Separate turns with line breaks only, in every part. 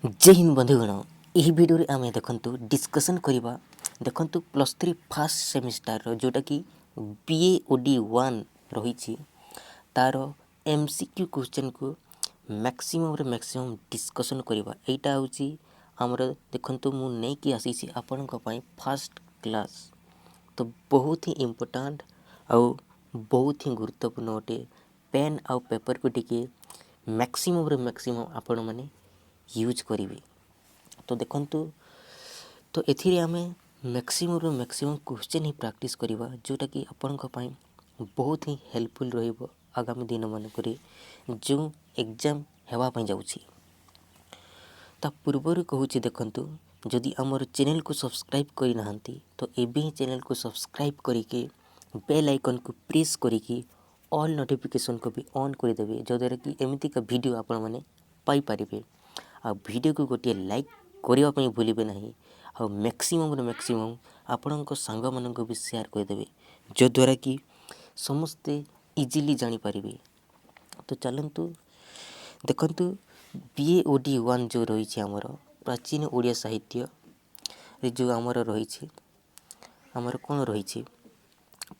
जय हिंद बंधुगण यही वीडियो रे आमे देखंतु डिस्कशन करिबा देखंतु +3 फर्स्ट सेमिस्टर रो जोटा कि बीए ओडी 1 रही तार एमसीक्यू क्वेश्चन को मैक्सिमम रे मैक्सिमम डिस्कशन करिबा एटा होची हमर देखंतु मु नै कि आसी छी आपन को पई फर्स्ट क्लास तो बहुत ही इम्पोर्टेंट आउ बहुत ही गुरुत्वपूर्ण अटे पेन आउ पेपर को टिके मैक्सिमम रे मैक्सिमम आपण माने यूज करिवे तो देखंतु तो एथिरे आमे मैक्सिमम रो मैक्सिमम क्वेश्चन ही प्रैक्टिस करिवा जोटा कि आपण को पई बहुत ही हेल्पफुल रहिबो आगामी दिन मन करे जो एग्जाम हेवा पई जाउछि ता पूर्वरु कहूछि देखंतु जदि हमर चैनल को सब्सक्राइब करि नाहंती तो एबे ही चैनल को सब्सक्राइब करिके बेल आइकन को प्रेस करिके ऑल नोटिफिकेशन को भी ऑन कर देबे जदर कि एमिति का वीडियो आपण माने पाई परिबे आ वीडियो को गोटे लाइक करबा पई भूलिबे नाही आ मैक्सिमम रे मैक्सिमम आपण को संग मन को भी शेयर कर देबे जो द्वारा कि समस्ते इजीली जानि परिबे तो चलंतु देखंतु बीए ओडी 1 जो रही छै हमर प्राचीन ओडिया साहित्य रे जो हमर रही छै हमर कोन रही छै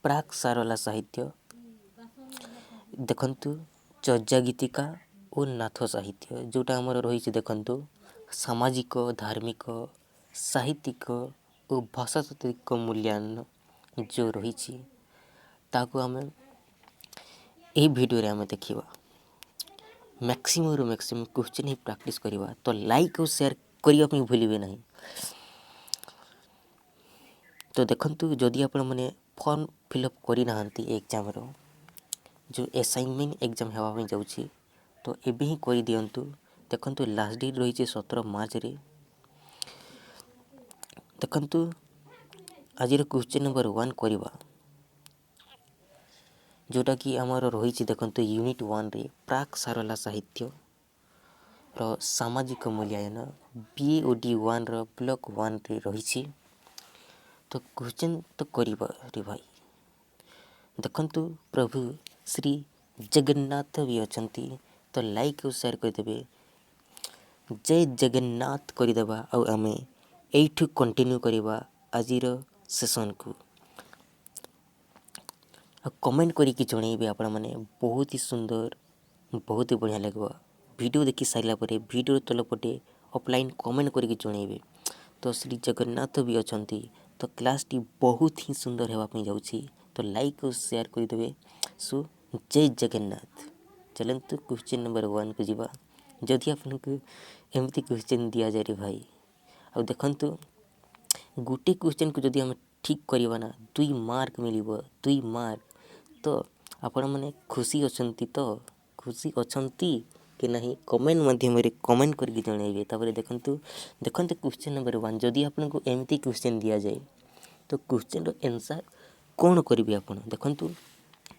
प्राक सारला साहित्य देखंतु चर्या गीतिका और नाथ साहित्य जोटा हमर रही देखंतु सामाजिक धार्मिक साहित्यिक और भाषातात्विक मूल्यांकन जो रही ताको हमें यही वीडियो रे हमें देखिबा मैक्सिमम रो मैक्सिमम क्वेश्चन ही प्रैक्टिस करिबा तो लाइक और शेयर करिया पई भूलिबे नाही तो देखंतु जदि आपण माने फॉर्म फिलअप करि नाहंती एग्जाम रो जो असाइनमेंट एग्जाम हेवा पई जाउछि तो एबे ही करि दियंतु देखंतु लास्ट डेट रही 17 मार्च रे देखंतु आज क्वेश्चन नंबर 1 करिबा जोटा कि हमर रही देखंतु यूनिट 1 रे प्राक सारला साहित्य रो सामाजिक मूल्यांकन बीओडी 1 रो ब्लॉक 1 रे रही तो क्वेश्चन तो करिबा रे भाई देखंतु प्रभु श्री जगन्नाथ भी अछंती तो लाइक और शेयर कर देबे जय जगन्नाथ करि देबा आ हमें एठु कंटिन्यू करिबा आजिर सेशन को कमेंट करिकी जणेबे आपण माने बहुत ही सुंदर बहुत ही बढ़िया लगबा वीडियो देखि साइला परे वीडियो तल पटे ऑफलाइन कमेंट करिकी जणेबे तो श्री जगन्नाथ भी अछंती तो क्लास टी बहुत ही सुंदर हेवा पई जाउछि तो लाइक और शेयर कर देबे सो जय जगन्नाथ चलंतु क्वेश्चन नंबर 1 को जीवा जदि आपन को एमती क्वेश्चन दिया जाय रे भाई आ देखंतु गुटे क्वेश्चन को जदि हम ठीक करिबा ना 2 मार्क मिलिबो 2 मार्क तो आपण माने खुशी अछंती कि नहीं कमेंट माध्यम रे कमेंट करके जणाइबे तापर देखंतु क्वेश्चन नंबर 1 जदि आपन को एमती क्वेश्चन दिया जाए तो क्वेश्चन रो आंसर कोन करिबे आपण देखंतु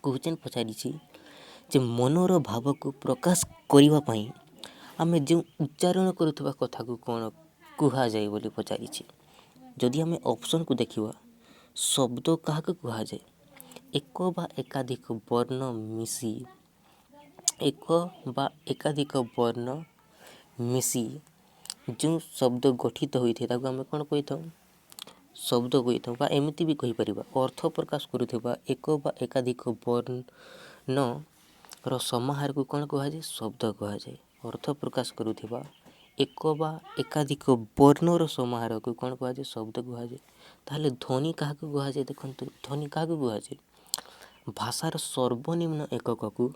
क्वेश्चन पचारि छी जे मनोर भाव को प्रकाश करिबा पई आमे जे उच्चारण करूथबा कथा को कोन कुहा जाय बोली पचारि छी जदि हमें ऑप्शन को देखिबा शब्द काहा को कुहा जाय एक बा एकाधिक वर्ण मिसी एक बा एकाधिक वर्ण मिसी जो शब्द गठित होइथे ताको हमें कोन कहिथौ शब्द कहिथौ बा एमिति भी कहि परिबा अर्थ प्रकाश करूथबा एक बा एकाधिक वर्ण रो समाहार को कोन कुहा जाय शब्द कुहा जाय अर्थ प्रकाश करूथबा एक बा एकाधिक वर्ण रो समाहार को कोन कुहा जाय शब्द कुहा जाय ताले ध्वनि काहा को कुहा जाय देखंतु ध्वनि काहा को कुहा जाय भाषार सर्वनिम्न एकक को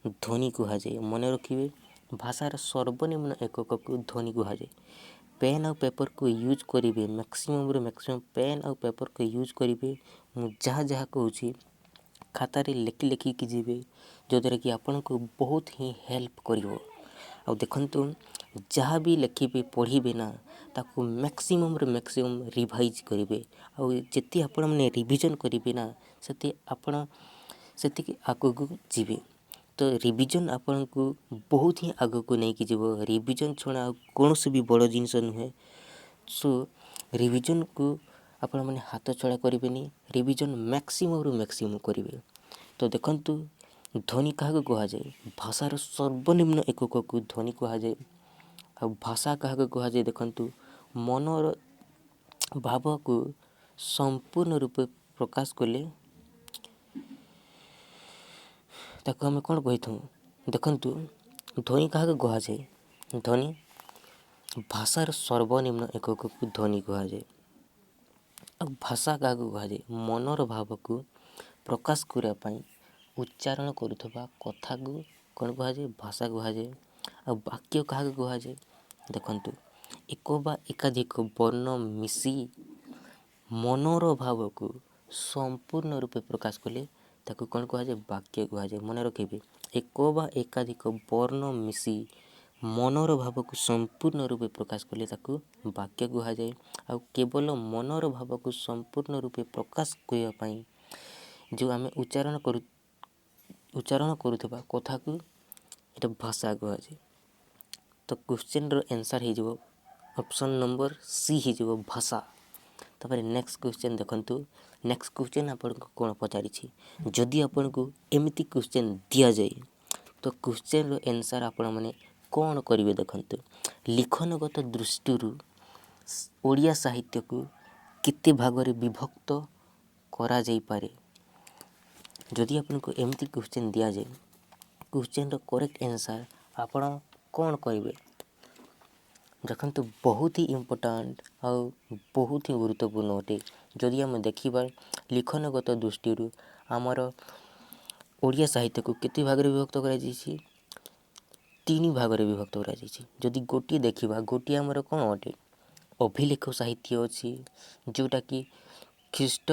ध्वनि कुहा जाय मन रखिबे भाषार सर्वनिम्न एकक को ध्वनि कुहा जाय पेन और पेपर को यूज करिवे मैक्सिमम रो मैक्सिमम पेन और पेपर को यूज करिवे मु जहाँ जहाँ कहूची खाता रे लेखि लेखि कि जीवे जो द्वारा कि आपन को बहुत ही हेल्प करिवो आ देखंतु जहाँ भी लिखिबे पढ़िबे ना ताको मैक्सिमम रे मैक्सिमम रिवाइज करिवे आ जेति आपण माने रिवीजन करिवे ना सेति आपण सेति कि आगु को जीवे तो रिवीजन आपन को बहुत ही आगु को नहीं कि जीवो रिवीजन छोड़ा कोनोसी भी बड़ जिंस नुहे सो रिवीजन को आपण माने हाथ छड़ा करिवेनी रिवीजन मैक्सिमम रो मैक्सिमम करिवे तो देखंतु ध्वनि काहा को कहा जाय भाषार सर्वनिम्न एकक को ध्वनि कहा जाय भाषा क्या कहुए देखु मनर भाव को संपूर्ण रूपे प्रकाश कले ताको आम कौन कही था देखु ध्वनि क्या कहुए ध्वनि भाषार सर्वनिम्न एकक को ध्वनि कहुए। भाषा क्या कहुए मनर भाव को प्रकाश करने उच्चारण करुवा कथा को कौन कहुए भाषा कहुए। वाक्य क्या कहुए देखु एक बा एकाधिक वर्ण मिसी मनर भाव को संपूर्ण रूपे प्रकाश कले ताको कौन कहुए वाक्य कहुए। मन रखिए एक बा एकाधिक वर्ण मिसी मनर भाव को संपूर्ण रूपे प्रकाश कले ताको वाक्य कहुए। आ केवल मनर भाव को संपूर्ण रूपे प्रकाश करने जो आम उच्चारण करुवा कथा को ये भाषा कहुए। तो क्वेश्चन रो आंसर हो ऑप्शन नंबर सी हो भाषा। तापर नेक्स्ट क्वेश्चन देखंतु नेक्स्ट क्वेश्चन आपको कौन पचारि जदि आपन को एमती क्वेश्चन दिया जाए तो क्वेश्चन रो आंसर आपण माने कौन करेंगे देखंतु लिखनगत दृष्टि ओडिया साहित्य को किते भाग में विभक्त करा जाई पारे। जदि आपन को एमती क्वेश्चन दिया जाए क्वेश्चन रो करेक्ट आंसर आपण कौन करेंगे देखो बहुत ही इम्पोर्टाट और बहुत ही गुरुत्वपूर्ण अटे। जदि आम देखा लिखनगत दृष्टि आमर ओडिया साहित्य को केते भाग में विभक्त कर तीन भाग में विभक्त कर गोटे देखा गोटे आमर कौन अटे अभिलेख साहित्य अच्छी जोटा कि ख्रीष्ट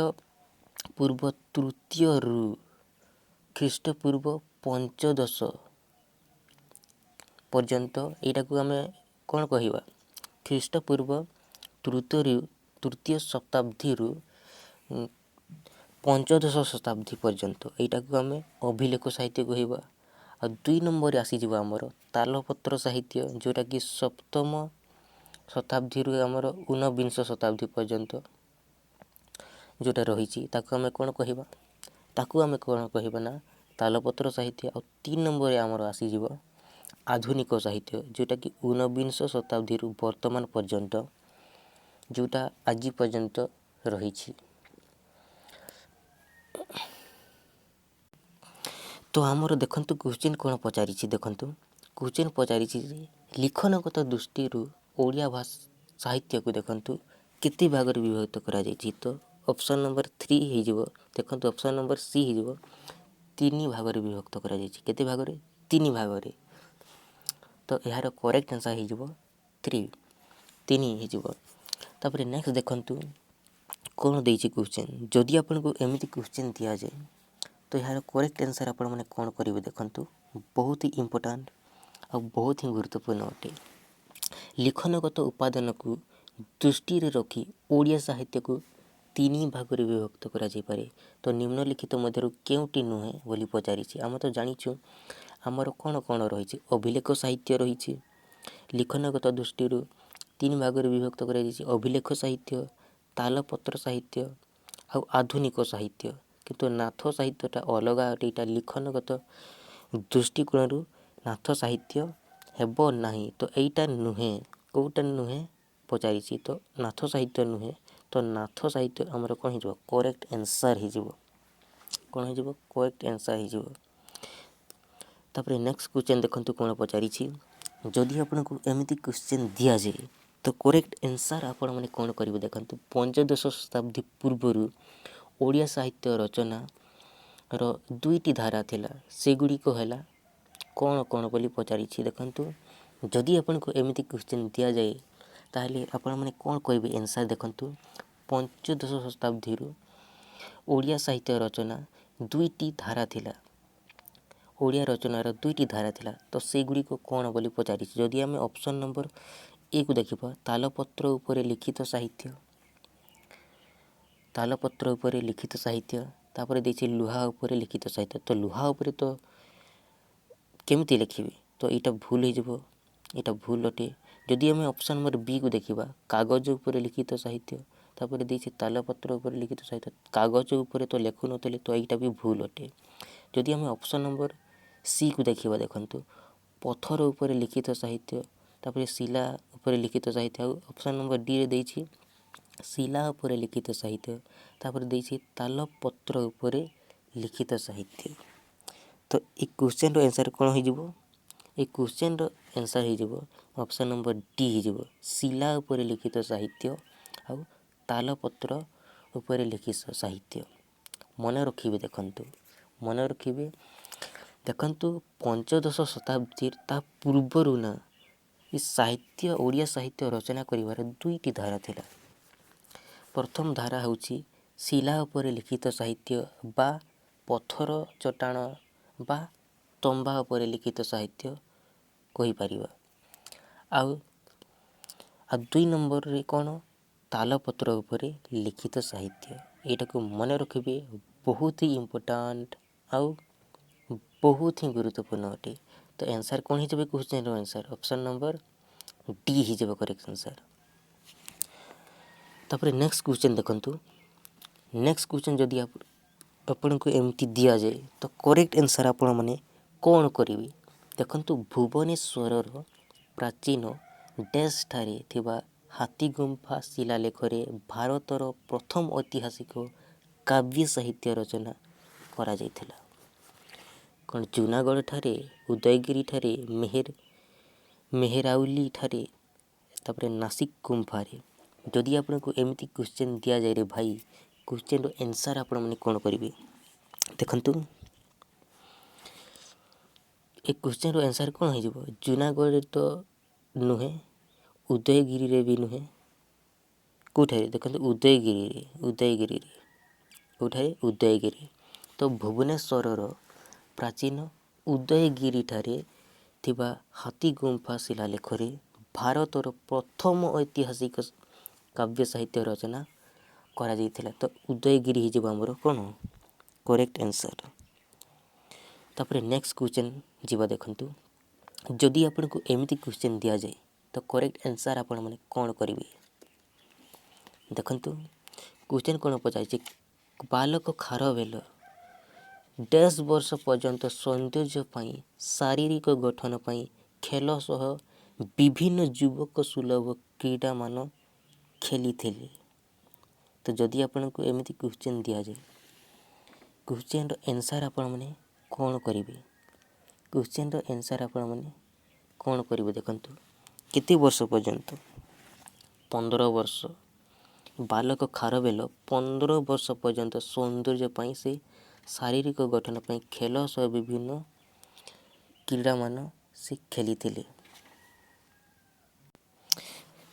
पूर्व तृतीय रु ख्रीष्ट पूर्व पंचदश पर्यंत यहाँ को आम कौन कहवा ख्रीष्ट पूर्व तृतीय शताब्दी रु पंचदश शताब्दी पर्यंत यहाँ को आम अभिलेख साहित्य कहवा। आ 2 नंबर आसीज आमर तालपत्र साहित्य जोटा कि सप्तम शताब्दी रु आमर 19 शताब्दी पर्यंत जोटा रही आम कौन कहवा ताकू आम कौन कहवा ना तालपत्र साहित्य। और 3 नंबर आमर आसीज आधुनिक साहित्य जोटा कि 19 शताब्दी रु वर्तमान पर्यंत जोटा आज पर्यंत रही। तो आमर देखंतु क्वेश्चन कौन पचारि देखंतु क्वेश्चन पचारि लिखनगत दृष्टि ओडिया भाषा साहित्य को देखंतु कितने भाग में विभक्त करा जायछि। तो ऑप्शन नंबर 3 हो देखंतु ऑप्शन नंबर सी हो 3 भाग में विभक्त करा जायछि केते भाग में 3 भाग में। तो यार करेक्ट आंसर हो 3 हो। तापर नेक्स्ट देखंतु कौन देछि क्वेश्चन जदि आपन को एमिति क्वेश्चन दिया जाए तो यार करेक्ट आंसर आपण माने कौन करेंगे देखंतु बहुत ही इम्पोर्टाट और बहुत ही गुरुत्वपूर्ण अटे। लिखनगत उपादान को दृष्टि रखी ओडिया साहित्य को 3 भाग में विभक्त करा जाय पारे। तो निम्नलिखित मध्य केउटी नुहे बोली पचारि आम तो जानिछु आमर कौन कौन रही अभिलेख साहित्य रही लिखनगत दृष्टि 3 भाग में विभक्त करा जायछि अभिलेख साहित्य तालपत्र साहित्य और आधुनिक साहित्य। किंतु नाथ साहित्यटा अलग अटे एटा लिखनगत दृष्टिकोण नाथ साहित्य हेब नाही। तो यहीटा नुहे कौटा नुहे पचारि तो नाथ साहित्य नुहे। तो नाथ साहित्य आमर कौन हो करेक्ट आंसर हो कौन हो करेक्ट आंसर हो। तापर नेक्स्ट क्वेश्चन देखंतु कौन पचारि जदि आपको एमती क्वेश्चन दिया जाए तो करेक्ट आंसर आपण माने कौन करेंगे देखंतु पंचदश शताब्दी पूर्व ओडिया साहित्य रचना रो 2टी धारा थिला सेगुड़िक है कौन कौन बोली पचारि देखंतु जदि आपको एमती क्वेश्चन दिया जाए ताहले आपण माने कौन करेंगे आंसर देखंतु पंचदश शताब्दी ओडिया साहित्य रचना 2टी धारा थिला ओडिया रचनार 2टी धारा थिला। तो सेगुड़ी को कौन बोली पचारि जदि आम ऑप्शन नंबर ए को देखा तालपत्र उपरे लिखित साहित्य तालपत्र उपरे लिखित साहित्य तापर देछि लुहा उपरे लिखित साहित्य। तो लुहा उपरे तो केमिति लिखिबे तो यहाँ भूल हो यहाँ भूल अटे। जदि आम ऑप्शन नंबर बी को देखा कागज उपरे लिखित साहित्य तापर देछि तालपत्र उपरे लिखित साहित्य कागज उपरे तो लेखु नथिले तो यहाँ भी भूल अटे। जदि आम ऑप्शन नंबर सी को देखा देखंतु पत्थर उपरे लिखित साहित्य तापर शिला उपरे लिखित साहित्य। ऑप्शन नंबर डी रे देछि शिला उपरे लिखित साहित्य। तापर देछि तालपत्र उपरे लिखित साहित्य। तो ए क्वेश्चन रो आंसर कोन हो जिवो? ए क्वेश्चन रो आंसर हो जिवो ऑप्शन नंबर डी हो जिवो शिला उपरे लिखित साहित्य आ तालपत्र उपरे लिखित साहित्य। मन रखिबे देखंतु मन रखिबे देखंतु पंचदश शताब्दी ता पूर्वरु ना ई साहित्य ओडिया साहित्य रचना करिवार दुईटी धारा थिला। प्रथम धारा होउची शिला उपरे लिखित साहित्य बा पत्थर चट्टाण बा तंबा उपरे लिखित साहित्य कहि परिबा। आ दुई नंबर रे कोन तालपत्र उपरे लिखित साहित्य। एटा को मन रखिबे बहुत ही इम्पोर्टेंट आउ बहुत ही गुरुत्वपूर्ण अटे। तो आंसर कौन हो क्वेश्चन रो आंसर ऑप्शन नंबर डी हो करेक्ट आंसर। तापर नेक्स्ट क्वेश्चन देखंतु नेक्स्ट क्वेश्चन जदि आपन को एमती दिया जाए तो करेक्ट आंसर आपण माने कौन करिवे देखंतु भुवनेश्वर रो प्राचीन डैश ठारे थिबा हाथी गुंफा शिलालेख रे भारतर प्रथम ऐतिहासिक काव्य साहित्य रचना करा जायथिला। कौन जूनागढ़ ठारे उदयगिरी ठारे मेहराउली ठारे तापर नासिक गुंफारे। जदि आपन को एमती क्वेश्चन दिया जाए रे भाई क्वेश्चन रो आंसर आपण माने कोन करिवे देखंतु ए क्वेश्चन रो आंसर कोन हो जिवो जूनागढ़ तो नुहे उदयगिरी रे भी नुहे कोठारे देखंतु उदयगिरी रे कोठारे उदयगिरी। तो भुवनेश्वर रो प्राचीन उदयगिरी ठारे थिबा हाथी गुंफा शिलालेख रे भारतर प्रथम ऐतिहासिक काव्य साहित्य रचना करा जायथिला। तो उदयगिरी हिजबो हमरो कोन करेक्ट आंसर। तापर नेक्स्ट क्वेश्चन जीवा देखंतु जदि आपन को एमिति क्वेश्चन दिया जाए तो करेक्ट आंसर आपण माने कोन करिवे देखंतु क्वेश्चन कोन पचाइछि बालक खारवेल डैश वर्ष पर्यंत सौंदर्य पाई शारीरिक गठन पाई खेल सह विभिन्न युवक सुलभ क्रीडा मान खेली थे। तो जदि आपन को एमिति क्वेश्चन दिया जाए क्वेश्चन रो आंसर आपण माने कोन करिवे क्वेश्चन रो आंसर आपण माने कोन करिवे देखंतु केते वर्ष पर्यंत 15 वर्ष बालक खारवेल 15 वर्ष पर्यंत सौंदर्य पाई से शारीरिक गठन पाई खेल सह विभिन्न क्रीडा मान से खेली थे।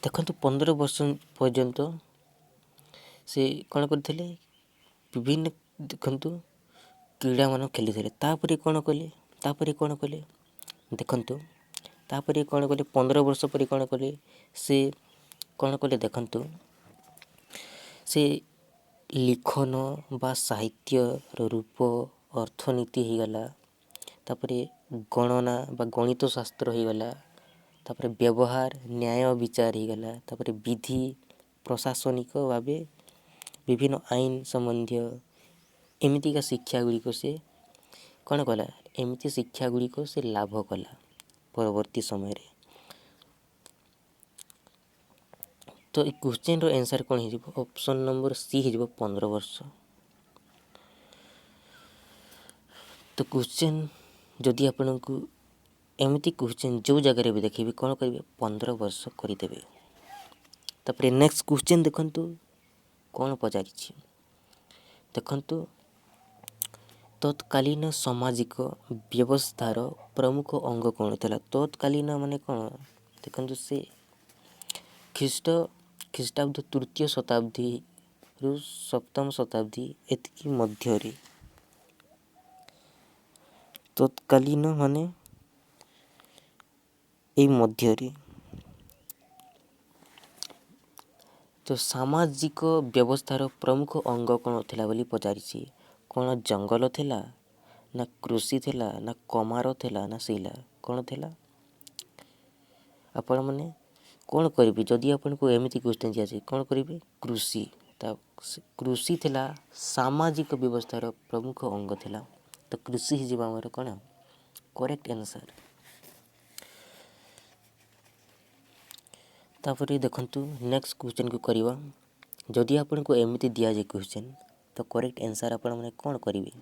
देखंतु 15 वर्ष पर्यंत से कौन करथिले विभिन्न देखंतु क्रीडा मान खेली थे। तापरे कौन कले देखंतु तापरे कौन कले 15 वर्ष पर कौन कले से कौन कले देखंतु से लिखन बा साहित्य रूप अर्थनीति ही गला तापरे गणना बा गणित शास्त्र ही गला तापरे व्यवहार न्याय विचार ही गला तापरे विधि प्रशासनिक भावे विभिन्न आईन संबंधी एमिति का शिक्षा गुड़ी को से कौन कला एमिति शिक्षा गुड़ी को से लाभ कला परवर्ती समय रे। तो ए क्वेश्चन रो आंसर कौन हो ऑप्शन नंबर सी हो 15 वर्ष। तो क्वेश्चन जदि आपन को एमिति क्वेश्चन जो जगह भी देखिबे कौन करिवे 15 वर्ष करिदेबे। तापर नेक्स्ट क्वेश्चन देखंतु कौन पचारिछि देखंतु तत्कालीन सामाजिक व्यवस्थार प्रमुख अंग कौन था। तत्कालीन माने कौन देखंतु से ख्रीष्टाब्द तृतीय शताब्दी रु सप्तम शताब्दी एतकी मध्य रे तत्कालीन माने ए मध्य रे। तो सामाजिक व्यवस्थार प्रमुख अंग कौन थिला बोली पचारिछि कौन जंगल थिला ना कृषि थिला ना कमार थिला ना शिला कौन थिला आपण माने कौन करिवे जदि आपन को एमिति क्वेश्चन दिया जाए कौन करिवे कृषि। कृषि थिला सामाजिक व्यवस्थार प्रमुख अंग थिला। तो कृषि ही जीवा हमर कौन करेक्ट आंसर। तापर देखंतु नेक्स्ट क्वेश्चन को करवा जदि आपको एमती दि जाए क्वेश्चन तो करेक्ट आंसर आपण मैंने कौन करेंगे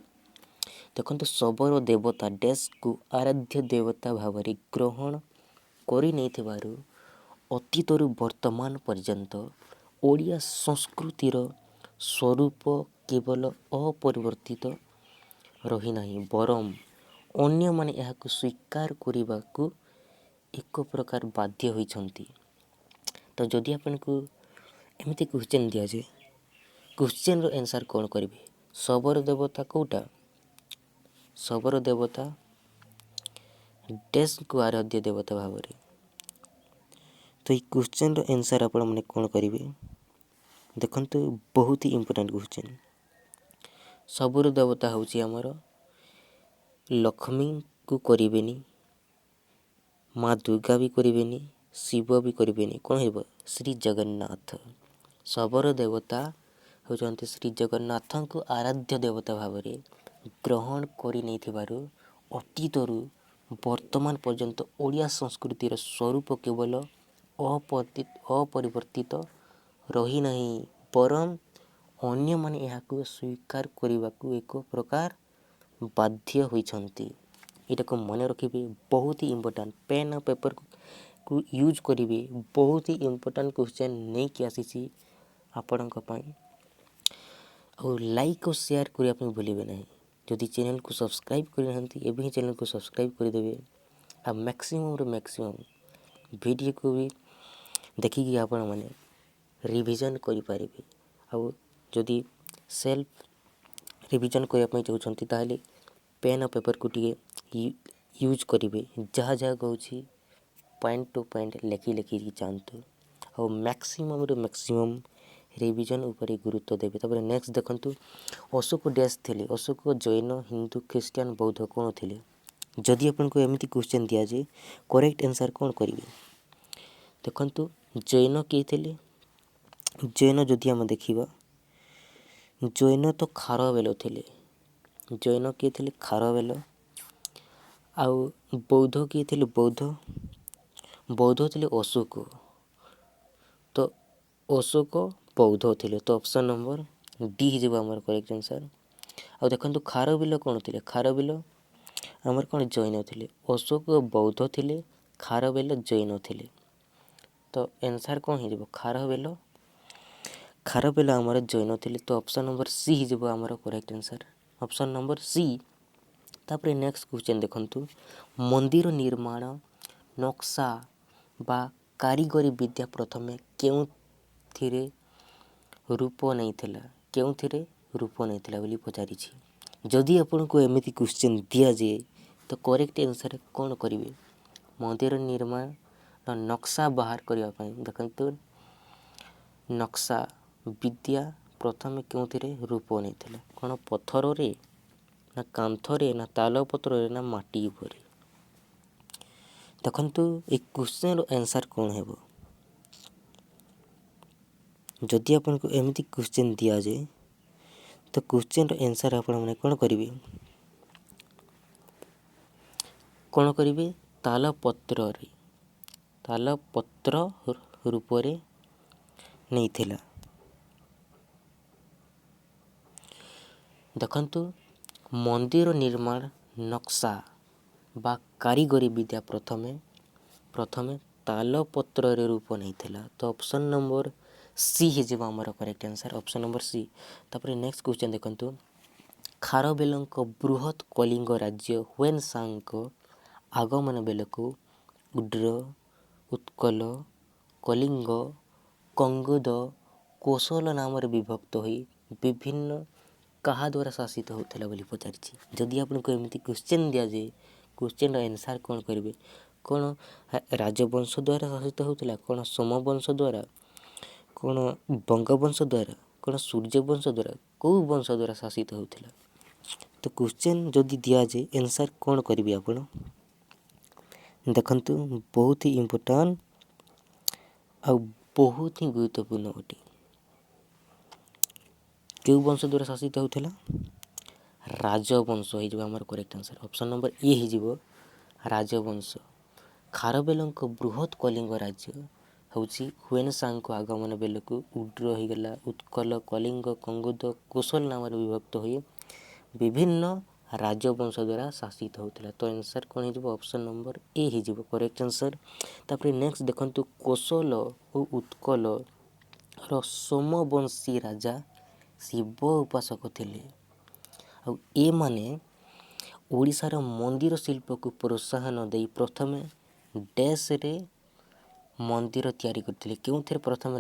देखो शबर देवता डैश को आराध्य देवता भाव ग्रहण कर अतीतरू वर्तमान पर्यंत ओडिया संस्कृतिर स्वरूप केवल अपरिवर्तित रही नहीं बरम अन्य माने यहाक स्वीकार करने को एक प्रकार बाध्य होइछंती। तो जदि आपको एमती क्वेश्चन दि जाए क्वेश्चन रो आंसर कौन करेंगे शबर देवता कौटा शबर देवता डैश को आराध्य देवता भाव तो ये क्वेश्चन रो आंसर आपण मैंने कौन करेंगे देखंतु बहुत ही इंपोर्टेंट क्वेश्चन शबर देवता हूँ आमर लक्ष्मी को करेनि माँ दुर्गा भी करेनि शिव भी करेनि कौन हो श्री जगन्नाथ शबर देवता होती श्री जगन्नाथ को आराध्य देवता भाव ग्रहण कर अतीतरू वर्तमान पर्यंत ओडिया संस्कृतिर स्वरूप केवल अपरिवर्तित रही नहीं बरम अन्य माने यहाक स्वीकार करने को एक प्रकार बाध्य होइछंती। इटा को मन रखिए बहुत ही इंपोर्टेंट पेन और पेपर को यूज करेंगे बहुत ही इंपोर्टेंट क्वेश्चन नहीं कि आसी आपण और लाइक और शेयर करने भूलें ना जदि चैनल को सब्सक्राइब करना चैनल को सब्सक्राइब करदे आ मैक्सिमम वीडियो को भी देखिए आपण मैंने रिविजन करें आउ जदि सेल्फ रिविजन करने चाहते ताहले पेन और पेपर को टी यूज करेंगे जहाँ जहाँ कहूँ पॉइंट टू पॉइंट लेखि जातु और मैक्सिमम रिविजन उपरे गुरुत्व देवे तापर नेक्स्ट देखंतु अशोक डैश थे अशोक जैन हिंदू ख्रीस्टियन बौद्ध कौन थे जदि आपको एमती क्वेश्चन दि जाए करेक्ट आंसर कौन करेंगे देखंतु जैन किए थे जैन जदि आम देखा जैन तो खारवेल थे जैन किए थे खारवेल आउ बौद्ध किए थे बौद्ध थे अशोक तो अशोक बौद्ध थे तो ऑप्शन नंबर डी हो करेक्ट आंसर आ देखो खारविल कौन थे खारविल आमर कौन जैन थे अशोक बौद्ध थे खारवेल जैन थे तो आंसर कौन हो खारवेल आमर जैन थे तो ऑप्शन नंबर सी होमर correct answer option number C. तापर नेक्स्ट क्वेश्चन देखंतु मंदिर निर्माण नक्शा बा कारीगरी विद्या प्रथमे केउथिरे रूप नहीं थिला केउथिरे रूप नहीं थिला बोली पचारि जदि आपको एमती क्वेश्चन दि जाए तो करेक्ट आंसर कौन करेंगे मंदिर निर्माण नक्शा बाहर करने देखते नक्शा विद्या प्रथमे केउथिरे रूप नहीं थिला कौन पत्थर रे ना कांथरे ना तालपत्र ना माटी उपरे देखंतु एक क्वेश्चन आंसर कौन है जदि आपको एमती क्वेश्चन दि जाए तो क्वेश्चन आंसर आपण मैंने कौन करेंगे तालपत्र रूप नहीं थिला देखंतु मंदिर निर्माण नक्शा बा कारीगरी विद्या प्रथमे तालपत्र रूप नहीं थिला तो ऑप्शन नंबर सी हो आमर correct answer option number C. तापर नेक्स्ट क्वेश्चन देखंतु खारवेल बृहत कलिंग राज्य हुएन सांग आगमन बेलू उड्र उत्कल कलिंग कंगुद कौशल नाम विभक्त हो विभिन्न कहा द्वारा शासित होता बोली पचारि जदि आपको एमती क्वेश्चन दि जाए क्वेश्चन आंसर कौन करेंगे कौन राजवंश द्वारा शासित होता कौन सोमवंश द्वारा कौन बंगवंश द्वारा कौन सूर्यवंश द्वारा कौ वंश द्वारा शासित होता तो क्वेश्चन जदि दि जाए आंसर कौन करेंगे आप देखंतु बहुत ही इम्पोर्टेंट आ बहुत ही गुरुत्वपूर्ण अटे क्यों वंश द्वारा शासित होता राजवंश हो करेक्ट आंसर ऑप्शन नंबर ए हो राजवंश खारवेल बृहत कलिंग राज्य ହେଉଛି ହୁଏନ ସାଂଙ୍କ ଆଗମନ ବେଳକୁ ଉଡ୍ର ହୋଇଗଲା। ଉତ୍କଳ, କଳିଙ୍ଗ, କଙ୍ଗୁଦ, କୋଶଳ ନାମରେ ବିଭକ୍ତ ହୋଇ ବିଭିନ୍ନ ରାଜବଂଶ ଦ୍ୱାରା ଶାସିତ ହେଉଥିଲା। ତ ଆନ୍ସର୍ କ'ଣ ହେଇଯିବ? ଅପସନ୍ ନମ୍ବର ଏ ହେଇଯିବ କରେକ୍ଟ ଆନ୍ସର୍। ତାପରେ ନେକ୍ସଟ ଦେଖନ୍ତୁ, କୋଶଳ ଓ ଉତ୍କଳର ସୋମବଂଶୀ ରାଜା ଶିବ ଉପାସକ ଥିଲେ। ଆଉ ଏମାନେ ଓଡ଼ିଶାର ମନ୍ଦିର ଶିଳ୍ପକୁ ପ୍ରୋତ୍ସାହନ ଦେଇ ପ୍ରଥମେ ଡ୍ୟାସ୍ରେ ମନ୍ଦିର ତିଆରି କରିଥିଲେ। କେଉଁଥିରେ ପ୍ରଥମେ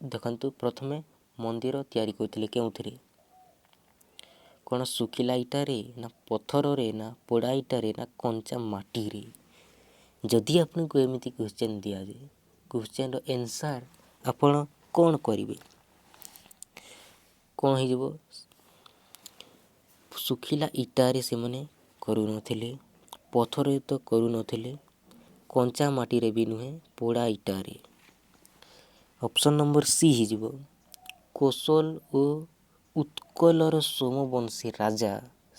ଦେଖନ୍ତୁ, ପ୍ରଥମେ ମନ୍ଦିର ତିଆରି କରିଥିଲେ କେଉଁଥିରେ? କ'ଣ ଶୁଖିଲା ଇଟାରେ, ନା ପଥରରେ, ନା ପୋଡ଼ା ଇଟାରେ, ନା କଞ୍ଚା ମାଟିରେ? ଯଦି ଆପଣଙ୍କୁ ଏମିତି କ୍ୱେଶ୍ଚନ୍ ଦିଆଯାଏ, କ୍ୱେଶ୍ଚନ୍ର ଆନ୍ସର୍ ଆପଣ କ'ଣ କରିବେ? କ'ଣ ହେଇଯିବ? ଶୁଖିଲା ଇଟାରେ ସେମାନେ କରୁନଥିଲେ, ପଥରରେ ତ କରୁନଥିଲେ, କଞ୍ଚା ମାଟିରେ ବି ନୁହେଁ, ପୋଡ଼ା ଇଟାରେ। ଅପସନ୍ ନମ୍ବର ସି ହେଇଯିବ। କୋଶଳ ଓ ଉତ୍କଳର ସୋମବଂଶୀ ରାଜା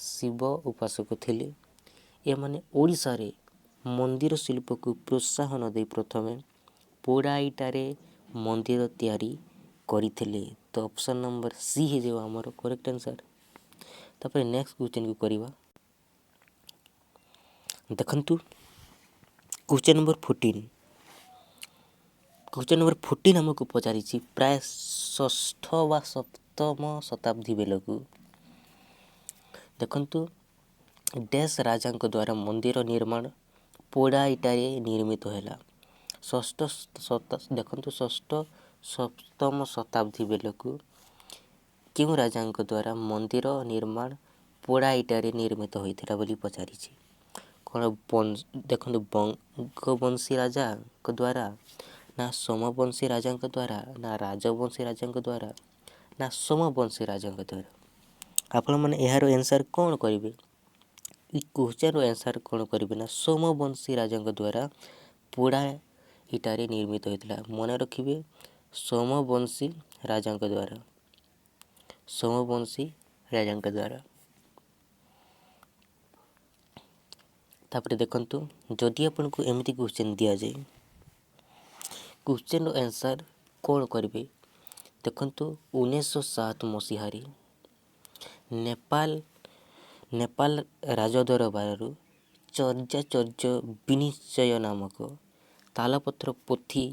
ଶିବ ଉପାସକ ଥିଲେ। ଏମାନେ ଓଡ଼ିଶାରେ ମନ୍ଦିର ଶିଳ୍ପକୁ ପ୍ରୋତ୍ସାହନ ଦେଇ ପ୍ରଥମେ ପୋଡ଼ା ଇଟାରେ ମନ୍ଦିର ତିଆରି କରିଥିଲେ। ତ ଅପସନ୍ ନମ୍ବର ସି ହେଇଯିବ ଆମର କରେକ୍ଟ ଆନ୍ସର୍। ତାପରେ ନେକ୍ସଟ କ୍ୱେଶ୍ଚନ୍କୁ କରିବା। ଦେଖନ୍ତୁ କ୍ୱେଶ୍ଚନ୍ ନମ୍ବର 14। କ୍ୱେଶ୍ଚନ୍ ନମ୍ବର 14 ଆମକୁ ପଚାରିଛି ପ୍ରାୟ 6ଠ ବା 7ମ ଶତାବ୍ଦୀ ବେଳକୁ ଦେଖନ୍ତୁ ଡ୍ୟାସ୍ ରାଜାଙ୍କ ଦ୍ୱାରା ମନ୍ଦିର ନିର୍ମାଣ ପୋଡ଼ା ଇଟାରେ ନିର୍ମିତ ହେଲା। ଦେଖନ୍ତୁ 6ଠ 7ମ ଶତାବ୍ଦୀ ବେଳକୁ କେଉଁ ରାଜାଙ୍କ ଦ୍ୱାରା ମନ୍ଦିର ନିର୍ମାଣ ପୋଡ଼ା ଇଟାରେ ନିର୍ମିତ ହୋଇଥିଲା ବୋଲି ପଚାରିଛି। କ'ଣ ଦେଖନ୍ତୁ ଗଙ୍ଗବଂଶୀ ରାଜାଙ୍କ ଦ୍ୱାରା, ନା ସୋମବଂଶୀ ରାଜାଙ୍କ ଦ୍ୱାରା, ନା ରାଜବଂଶୀ ରାଜାଙ୍କ ଦ୍ୱାରା, ନା ସୋମବଂଶୀ ରାଜାଙ୍କ ଦ୍ୱାରା? ଆପଣମାନେ ଏହାର ଆନ୍ସର୍ କ'ଣ କରିବେ? ଏ କ୍ୱେଶ୍ଚନ୍ର ଆନ୍ସର୍ କ'ଣ କରିବେ? ନା ସୋମବଂଶୀ ରାଜାଙ୍କ ଦ୍ୱାରା ପୋଡ଼ା ଇଟାରେ ନିର୍ମିତ ହୋଇଥିଲା। ମନେ ରଖିବେ, ସୋମବଂଶୀ ରାଜାଙ୍କ ଦ୍ୱାରା, ସୋମବଂଶୀ ରାଜାଙ୍କ ଦ୍ୱାରା। ତାପରେ ଦେଖନ୍ତୁ, ଯଦି ଆପଣଙ୍କୁ ଏମିତି କ୍ୱେଶ୍ଚନ୍ ଦିଆଯାଏ, କ୍ୱେଶ୍ଚନ୍ର ଆନ୍ସର୍ କ'ଣ କରିବେ? ଦେଖନ୍ତୁ 1907 ମସିହାରେ ନେପାଳ ରାଜଦରବାରରୁ ଚର୍ଯାଚର୍ଯ୍ୟ ବିନିଶ୍ଚୟ ନାମକ ତାଳପତ୍ର ପୋଥି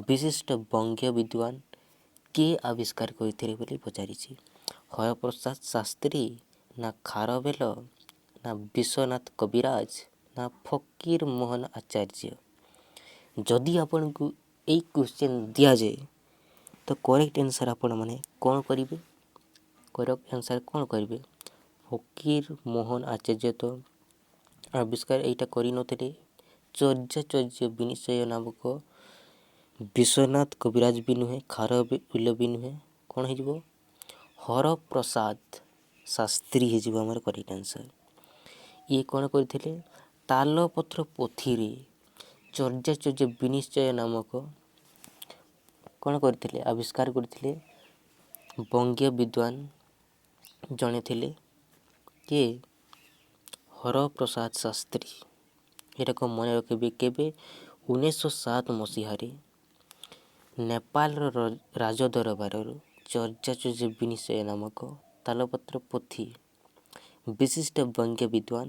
ବିଶିଷ୍ଟ ବଙ୍ଗୀୟ ବିଦ୍ୱାନ କିଏ ଆବିଷ୍କାର କରିଥିଲେ ବୋଲି ପଚାରିଛି। ହରପ୍ରସାଦ ଶାସ୍ତ୍ରୀ, ନା ଖାରବେଳ, ନା ବିଶ୍ୱନାଥ କବିରାଜ, ନା ଫକୀର ମୋହନ ଆଚାର୍ଯ୍ୟ? ଯଦି ଆପଣଙ୍କୁ ଏଇ କ୍ୱେଶ୍ଚନ୍ ଦିଆଯାଏ ତ କରେକ୍ଟ ଆନ୍ସର୍ ଆପଣମାନେ କ'ଣ କରିବେ? କରେକ୍ଟ ଆନ୍ସର୍ କ'ଣ କରିବେ? ଫକୀର ମୋହନ ଆଚାର୍ଯ୍ୟ ତ ଆବିଷ୍କାର ଏଇଟା କରିନଥିଲେ। ଚର୍ଯାଚର୍ଯ୍ୟ ବିନିଶ୍ଚୟ ନାମକ ବିଶ୍ୱନାଥ କବିରାଜ ବି ନୁହେଁ, ଖାରବେଳ ବି ନୁହେଁ, କ'ଣ ହେଇଯିବ? ହରପ୍ରସାଦ ଶାସ୍ତ୍ରୀ ହେଇଯିବ ଆମର କରେକ୍ଟ ଆନ୍ସର୍। ଇଏ କ'ଣ କରିଥିଲେ? ତାଳପତ୍ର ପୋଥିରେ ଚର୍ଯାଚର୍ଯ୍ୟ ବିନିଶ୍ଚୟ ନାମକ କ'ଣ କରିଥିଲେ? ଆବିଷ୍କାର କରିଥିଲେ। ବଙ୍ଗୀୟ ବିଦ୍ୱାନ ଜଣେ ଥିଲେ କିଏ? ହରପ୍ରସାଦ ଶାସ୍ତ୍ରୀ। ଏଟାକୁ ମନେ ରଖିବେ। କେବେ? 1907 ମସିହାରେ ନେପାଳର ରାଜଦରବାରରୁ ଚର୍ଯାଚର୍ଯ୍ୟ ବିନିଶ୍ଚୟ ନାମକ ତାଳପତ୍ର ପୋଥି ବିଶିଷ୍ଟ ବଙ୍ଗୀୟ ବିଦ୍ୱାନ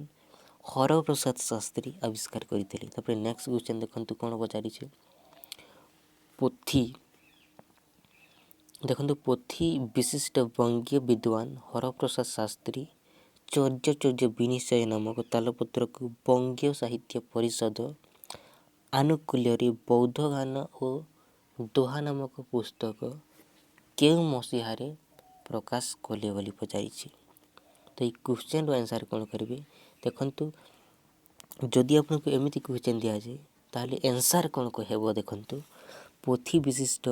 ହରପ୍ରସାଦ ଶାସ୍ତ୍ରୀ ଆବିଷ୍କାର କରିଥିଲେ। ତାପରେ ନେକ୍ସଟ କ୍ୱେଶ୍ଚନ୍ ଦେଖନ୍ତୁ କ'ଣ ପଚାରିছে। ଦେଖନ୍ତୁ ପୋଥି ବିଶିଷ୍ଟ ବଙ୍ଗୀୟ ବିଦ୍ୱାନ ହରପ୍ରସାଦ ଶାସ୍ତ୍ରୀ ଚର୍ଯାଚର୍ଯ୍ୟ ବିନିଶ୍ଚୟ ନାମକ ତାଳପତ୍ରକୁ ବଙ୍ଗୀୟ ସାହିତ୍ୟ ପରିଷଦ ଆନୁକୂଲ୍ୟରେ ବୌଦ୍ଧ ଗାନ ଓ ଦୋହା ନାମକ ପୁସ୍ତକ କେଉଁ ମସିହାରେ ପ୍ରକାଶ କଲେ ବୋଲି ପଚାରିଛି। ତ ଏଇ କ୍ୱେଶ୍ଚନ୍ର ଆନ୍ସର୍ କ'ଣ କରିବେ? ଦେଖନ୍ତୁ ଯଦି ଆପଣଙ୍କୁ ଏମିତି କ୍ୱେଶ୍ଚନ୍ ଦିଆଯାଏ ତାହେଲେ ଆନ୍ସର୍ କ'ଣ ହେବ? ଦେଖନ୍ତୁ ପୋଥି ବିଶିଷ୍ଟ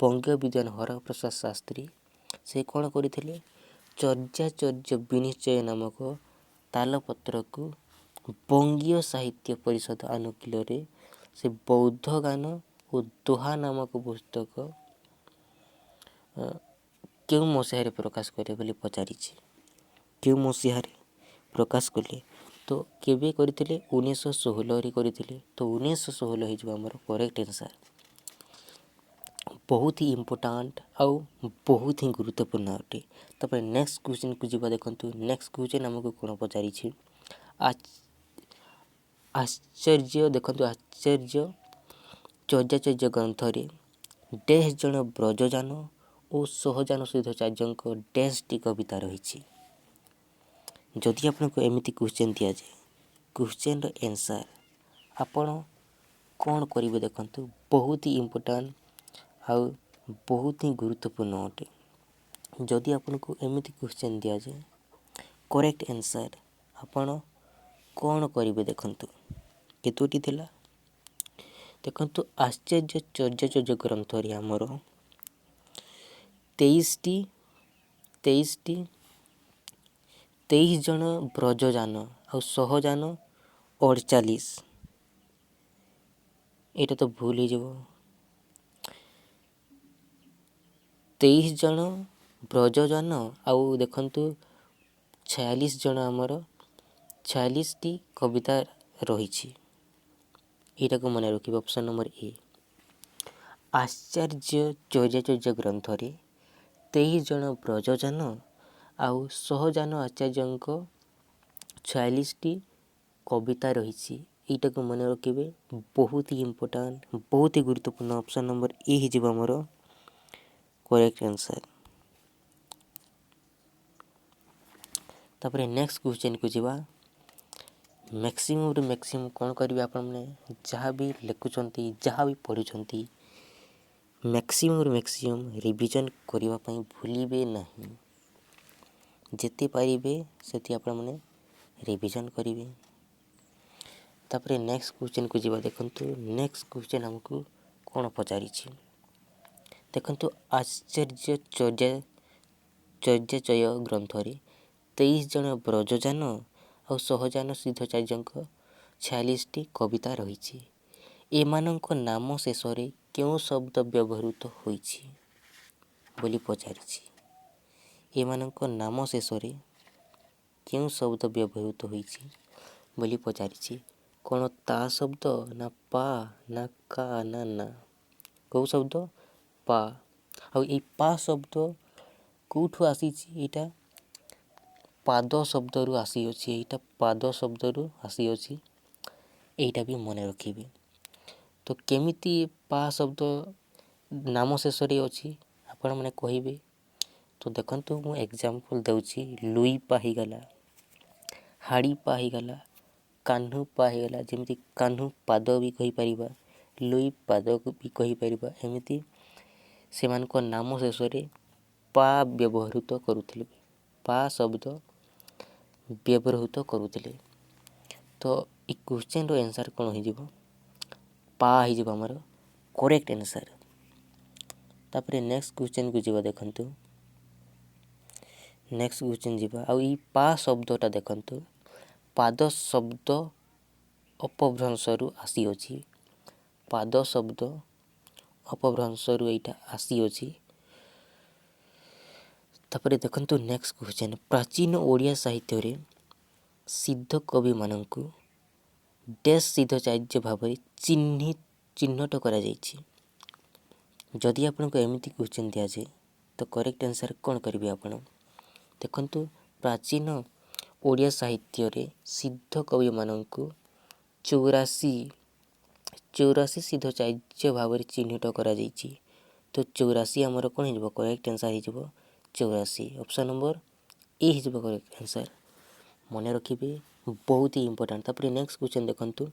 ବଙ୍ଗୀୟ ବିଦ୍ୱାନ ହରପ୍ରସାଦ ଶାସ୍ତ୍ରୀ ସେ କ'ଣ କରିଥିଲେ? ଚର୍ଯାଚର୍ଯ୍ୟ ବିନିଶ୍ଚୟ ନାମକ ତାଳପତ୍ରକୁ ବଙ୍ଗୀୟ ସାହିତ୍ୟ ପରିଷଦ ଆନୁକୂଲ୍ୟରେ ସେ ବୌଦ୍ଧ ଗାନ ଓ ଦୋହା ନାମକ ପୁସ୍ତକ କେଉଁ ମସିହାରେ ପ୍ରକାଶ କଲେ ବୋଲି ପଚାରିଛି। କେଉଁ ମସିହାରେ ପ୍ରକାଶ କଲେ? तो केबे करथिले 1916 रे करथिले तो 1916 हे जो हमर करेक्ट आंसर। बहुत ही इम्पोर्टाट आउ बहुत ही गुरुत्वपूर्ण अटे। तापर नेक्स्ट क्वेश्चन को जीवा देखंतु नेक्स्ट क्वेश्चन हमको कोन पचारि छी आश्चर्य देखंतु आश्चर्य चर्याचर्य ग्रंथ रे डैश जन ब्रजजान और सहजान सिद्धाचार्य डैश टी कविता रही। जदि आपको एमती क्वेश्चन दि जाए क्वेश्चन रो आंसर आपण कौन करेंगे देखंतु बहुत ही इम्पोर्टाट आउ बहुत ही गुरुत्वपूर्ण अटे। जदि आपको एमती क्वेश्चन दि जाए करेक्ट आंसर आपण कौन करेंगे देखंतु केतोटी थिला देखंतु आश्चर्य चर्याचर्य ग्रंथ रे हमर 23 जन ब्रजजान और सहजान 48 एटा तो भूल ही जब 23 जन ब्रजजान आउ देखंतु 46 जन आमर 46 टी कविता रही। एटा को मन रखिए ऑप्शन नंबर ए आश्चर्य चर्याचर्य ग्रंथ रे 23 जन ब्रजजान आउ सहजान आचार्य 46 टी कविता रही। एटा को मन रखिए बहुत ही इम्पोर्टाट बहुत ही गुरुत्वपूर्ण ऑप्शन नंबर ए ही जीवा मोर करेक्ट आंसर। तापर नेक्स्ट क्वेश्चन को जीवा मैक्सिमम रे मैक्सिमम कौन करेंगे आप जहाँ भी लिखुंट जहाँ भी पढ़ुंट मैक्सिमम रे मैक्सिमम रिविजन करने भूलिए ना जिते पारे से आप रिविजन करेंगे। तापर नेक्स्ट क्वेश्चन को जीवा देखंतु नेक्स्ट क्वेश्चन हमको कौन पचारि देखंतु आश्चर्य चर्याचर्य ग्रंथ रे 23 जन ब्रजजान और सहजान सिद्धाचार्य 46 टी कविता रही। एमानंक नाम शेष रे क्यों शब्द व्यवहृत होइछि बोली पचारि एमानंक नाम शेष रे क्यों शब्द व्यवहृत होइछि बोली पचारि कौन ता शब्द ना पा ना का ना ना कौ शब्द पा आउ ए पा शब्द कौठु आसीछि एटा पाद शब्द रु आसी अछि एटा पाद शब्द रु आसी अछि एटा भी मन रखिबे। तो केमिति पा शब्द नाम शेष रे अछि आपण माने कहिबे तो देखंतु मु एग्जांपल दउछि लुई पा ही गला हाड़ी पा ही गला कान्हू पा ही गला जेमिति कान्हू पाद भी कहि परिबा लुई पाद भी कहि परिबा एमिति सेमानक नाम शेष रे पा व्यवहृत करुथिले पा शब्द व्यवहृत करुथिले। तो ई क्वेश्चन रो आंसर कोन हो जिवो पा ही जिवो हमर करेक्ट आंसर। तापर नेक्स्ट क्वेश्चन को जीवा देखंतु नेक्स्ट क्वेश्चन जीवा आ ई पा शब्दटा देखंतु पाद शब्द अपभ्रंश रु आसी अछि पाद शब्द अपभ्रंश रु एटा आसी अछि। तापर देखंतु नेक्स्ट क्वेश्चन प्राचीन ओडिया साहित्य रे सिद्ध कवि माननकु डैश सिद्धाचार्य भाव चिन्हट करा जायछि। जदि आपनको एमिति क्वेश्चन दिया जाए तो करेक्ट आंसर कौन करेंगे आपण देखंतु प्राचीन ओडिया साहित्य रे सिद्ध कवि माननकु 84 सिद्धाचार्य भाव चिन्हित करा जायछि। तो 84 हमर कोन हिजबो करेक्ट आंसर हिजबो 84 ऑप्शन नंबर ए हिजबो करेक्ट आंसर मन रखिबे बहुत ही इम्पोर्टेंट। तापर नेक्स्ट क्वेश्चन देखंतु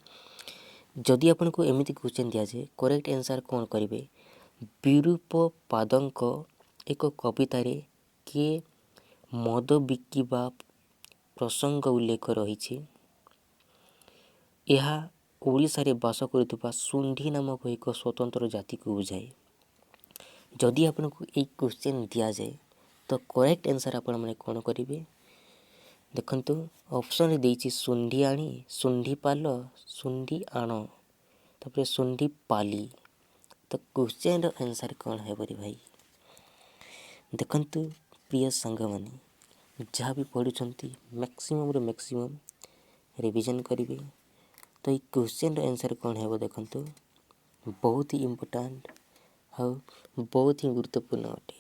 जदि आपनको एमिति क्वेश्चन दिया जाए करेक्ट आंसर कौन करेंगे विरूप पादंक एक कविता रे के मद बिकिबा प्रसंग उल्लेख रही। यह ओडिशा रे बास करुवा सुंढी नामक एक स्वतंत्र जाति को बुझाए। जदि आपनको एक क्वेश्चन दिया जाए तो करेक्ट आंसर आपण माने कोन करेंगे देखंतु ऑप्शन देछि सुंढी आणी सुंढी पाल सुंढी आण तापर सुंढी पाली। तो क्वेश्चन रो आंसर कौन है बोरी भाई देखंतु प्रिय संग माने जहाँ भी पढ़ुंट मैक्सिमम रे मैक्सिमम रिविजन करेंगे। तो ये क्वेश्चन आंसर कौन है देखो, बहुत ही इम्पोर्टाट और बहुत ही गुरुत्वपूर्ण अटे।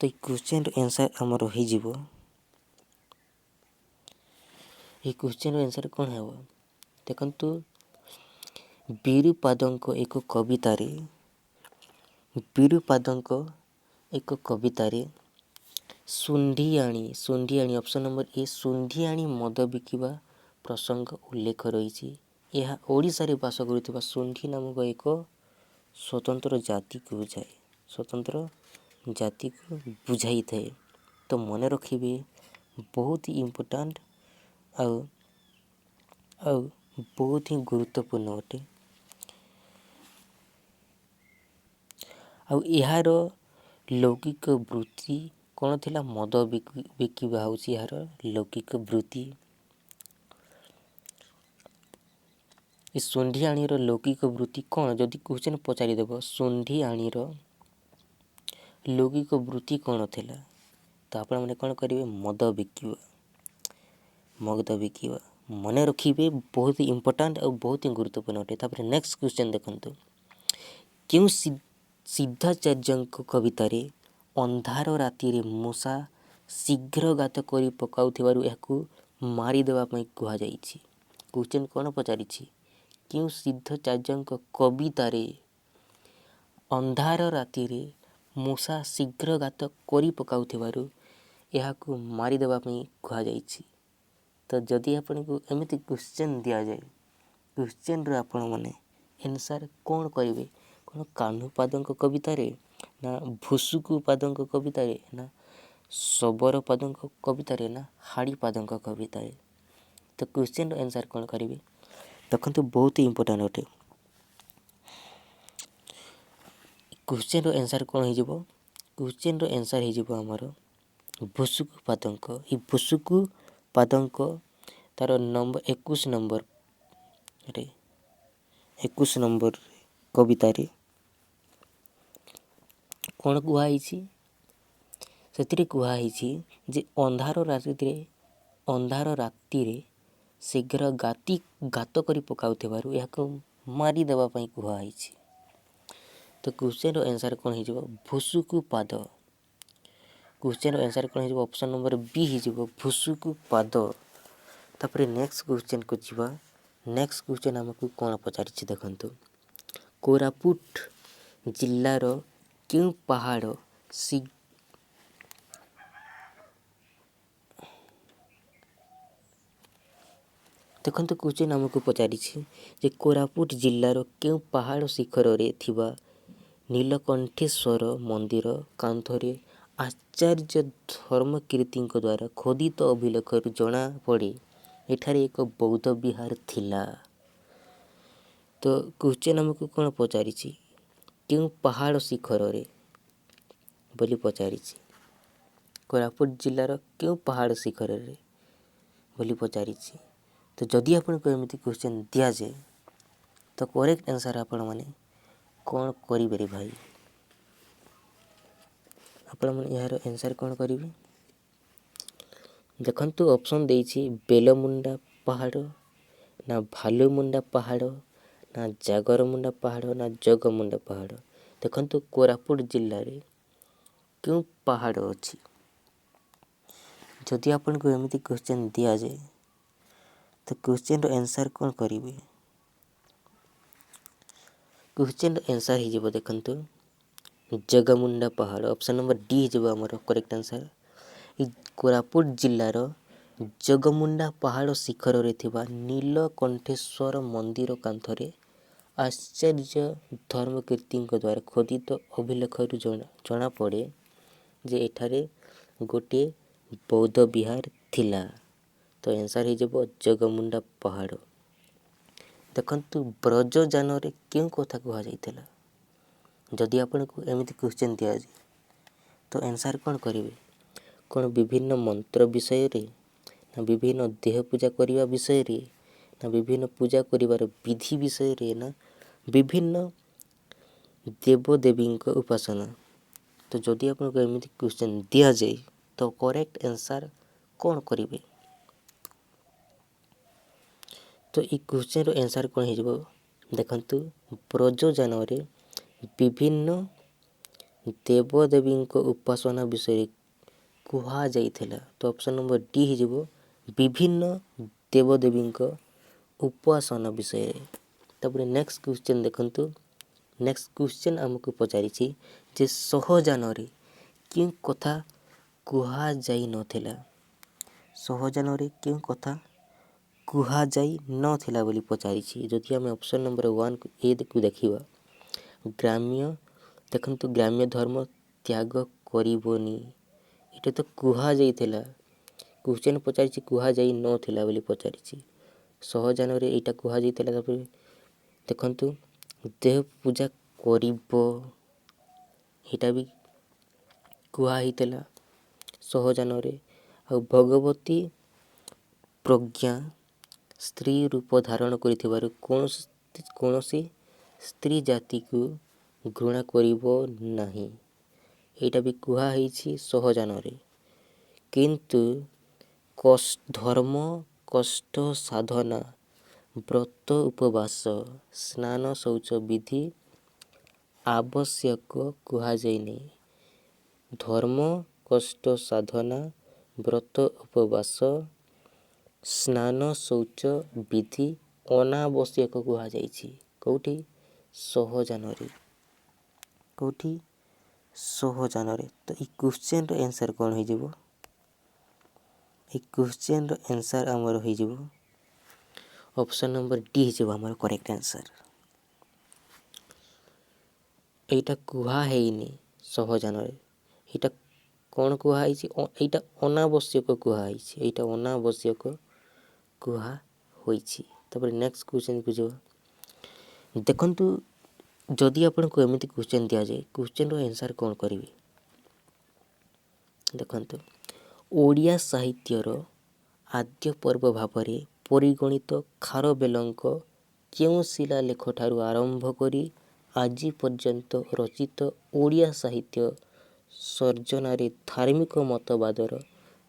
तो ये क्वेश्चन आंसर आमर हो क्वेश्चन आंसर कौन है देखो, बिरुपादଙ୍କ एक कवितारे बिरुपादଙ୍କ एक कवितारे सुंढियाणी ऑप्शन नंबर ए सुंढियाणी मद बिकिबा प्रसंग उल्लेख रही। यह ओडिशा रे बास करुवा सुंढी नामक एक स्वतंत्र जाति को बुझाए, स्वतंत्र जाति को बुझाई थाए। तो मन रखिए बहुत ही इम्पोर्टाट आउ बहुत ही गुरुत्वपूर्ण अटे। आउ यार लौकिक वृत्ति कौन थिला, मद बिकिबा हूँ यार लौकिक वृत्ति। ये सुंढियाणीर लौकिक वृत्ति कौन, जदि क्वेश्चन पचारिदेव सुंढियाणीर लौकिक वृत्ति कौन थिला, तो आपण मैंने कौन करेंगे मद बिकिबा, मद बिकिबा मन रखिए बहुत ही इम्पोर्टाट और बहुत ही गुरुत्वपूर्ण अटे। तापर नेक्स्ट क्वेश्चन देखंतु, क्यों सिद्धाचार्य कवितारे अंधार राति रे मूषा शीघ्र गात करी पकाउथिबारु याकू मारिदेवा पई कुहा जाइछि। क्वेश्चन कौन पचारि, क्यों सिद्धाचार्य कवितारे अंधार राति रे मूषा शीघ्र गात करी पकाउथिबारु याकू मारिदेवा पई कुहा जाइछि। तो जदि आपण को एमिति क्वेश्चन दिया जाए, क्वेश्चन रे आपण माने आंसर कौन करेंगे, कौन कान्हूपादଙ୍କ कवितारे ना भुसुकुपादଙ୍କ कवितारे ना शबरपादଙ୍କ कवितारे ना हाड़ीपादଙ୍କ कवितारे। तो क्वेश्चन आंसर कौन करेंगे देखो, तो बहुत ही इम्पोर्टाट अटे। क्वेश्चन आंसर कौन हो, क्वेश्चन आंसर हो आमर भुसुकुपादଙ୍କ। ये भुसुकुपादଙ୍କ तार नंबर 21 नंबर 21 नंबर कवितारे कौन कुहाई, से कुहाई जे अंधार राति रे शीघ्र गात करी पकाउथिबारु याको मारिदेवा पई कुहाई। तो क्वेश्चन आंसर कौन हो भुसुकुपाद। क्वेश्चन आंसर कौन हो ऑप्शन नंबर बी हो भुसुकुपाद। तापर नेक्स्ट क्वेश्चन को जीवा। नेक्स्ट क्वेश्चन हमको कौन पचारि देखंतु, कोरापुट जिल्लार क्यों पहाड़ देखंतु क्वेश्चन हमको पचारि जे कोरापुट जिल्लार क्यों पहाड़ शिखर रे थिबा नीलकंठेश्वर मंदिर कांथरे आचार्य धर्मकीर्ति द्वारा खोदित अभिलेख जना पड़े एठारे एक बौद्ध विहार थिला। तो क्वेश्चन हमको कौन पचारि क्यों पहाड़ शिखर रे बोली पचारि, कोरापुट जिल्लार क्यों पहाड़ शिखर रे बोली पचारि। तो जदि आपको एमती क्वेश्चन दिया जाए तो करेक्ट आंसर आपण माने कौन करेंगे भाई, आपण माने यार आंसर कौन करेंगे देखंतु ऑप्शन देइछि बेलमुंडा पहाड़ ना भालुमुंडा पहाड़ ना जागरमुंडा पहाड़ ना जगमुंडा पहाड़। देखंतु कोरापुट जिल्ला रे क्यों पहाड़ अच्छी, जदि आपको एमती क्वेश्चन दिया जाए तो क्वेश्चन आंसर कौन करेंगे, क्वेश्चन आंसर हो देखंतु जगमुंडा पहाड़। ऑप्शन नंबर डी हो आमर करेक्ट आंसर। कोरापुट जिल्लार जगमुंडा पहाड़ शिखर रे थिबा नीलकंठेश्वर मंदिर कांथरे आचार्य धर्मकीर्ति द्वारा खोदित अभिलेख जना पड़े जे एठारे गोटे बौद्ध विहार थिला। तो आंसर हो जगमुंडा पहाड़। देखंतु ब्रजजान रे क्यों कथा कहा जाइथिला, जदि आपको एमती क्वेश्चन दिया जाए तो आंसर कौन करेंगे, कौन विभिन्न मंत्र विषय रे ना विभिन्न देह पूजा करने विषय रे ना विभिन्न पूजा करिवार विधि विषय रे ना विभिन्न देवदेवी उपासना। तो जदि आपको एमती क्वेश्चन दिया जाए तो करेक्ट आंसर कौन करेंगे, तो ये क्वेश्चन आंसर कौन हो देखंतु ब्रजजान विभिन्न देवदेवी उपासना विषय कुहा जाइथिला। तो ऑप्शन नंबर डी हो विभिन्न देवदेवी उपासना विषय। तापर नेक्स्ट क्वेश्चन देखंतु नेक्स्ट क्वेश्चन आमको पचारि जे सहजान क्यों कथा कुहा जाई नथिला। सहजान क्यों कथा कुहा जाई नथिला बोली पचारि। जदि आम ऑप्शन नंबर 1 ए को देखिबा ग्राम्य देखंतु ग्राम्य धर्म त्याग करिवोनी इटा तो कुहा जाइथिला। क्वेश्चन पचारि कुहा जाई नथिला बोली पचारि। सहजान एटा कुहा जाइथिला। तापर देखंतु देह पूजा करिवो एटा भी कुहा हितला सहजान। आ भगवती प्रज्ञा स्त्री रूप धारण करिथिबारु कोनोसी स्त्री जाति को घृणा करिवो नाही एटा भी कुहा हिछि सहजान। किंतु धर्म कष्ट साधना व्रत उपवास स्नान शौच विधि आवश्यक कुहा जाइनि। धर्म कष्ट साधना व्रत उपवास स्नान शौच विधि अनावश्यक कुहा जाइछि कौठी सहजान कौठी सहजान। तो ई क्वेश्चन रो आंसर कौन हो जिवो ई क्वेश्चन रो आंसर हमर हो जिवो ऑप्शन नंबर डी हो जिवो हमर करेक्ट आंसर। एटा कुहा हेइनी सहजान एटा कौन कुहा हिछि एटा अनावश्यक कुहा हिछि एटा अनावश्यक कुहा होइछि। तापर नेक्स्ट क्वेश्चन बुझो देखंतु जदि आपन को एमिति क्वेश्चन दिया जाए क्वेश्चन रो आंसर कौन करिवे देखंतु ओडिया साहित्य रो आद्य पर्व भाबरे परिगणित खारबेलंक केउ शिलालेख ठारू आरंभ करी आजि पर्यंत रचित ओडिया साहित्य सर्जनारे धार्मिक मतवादर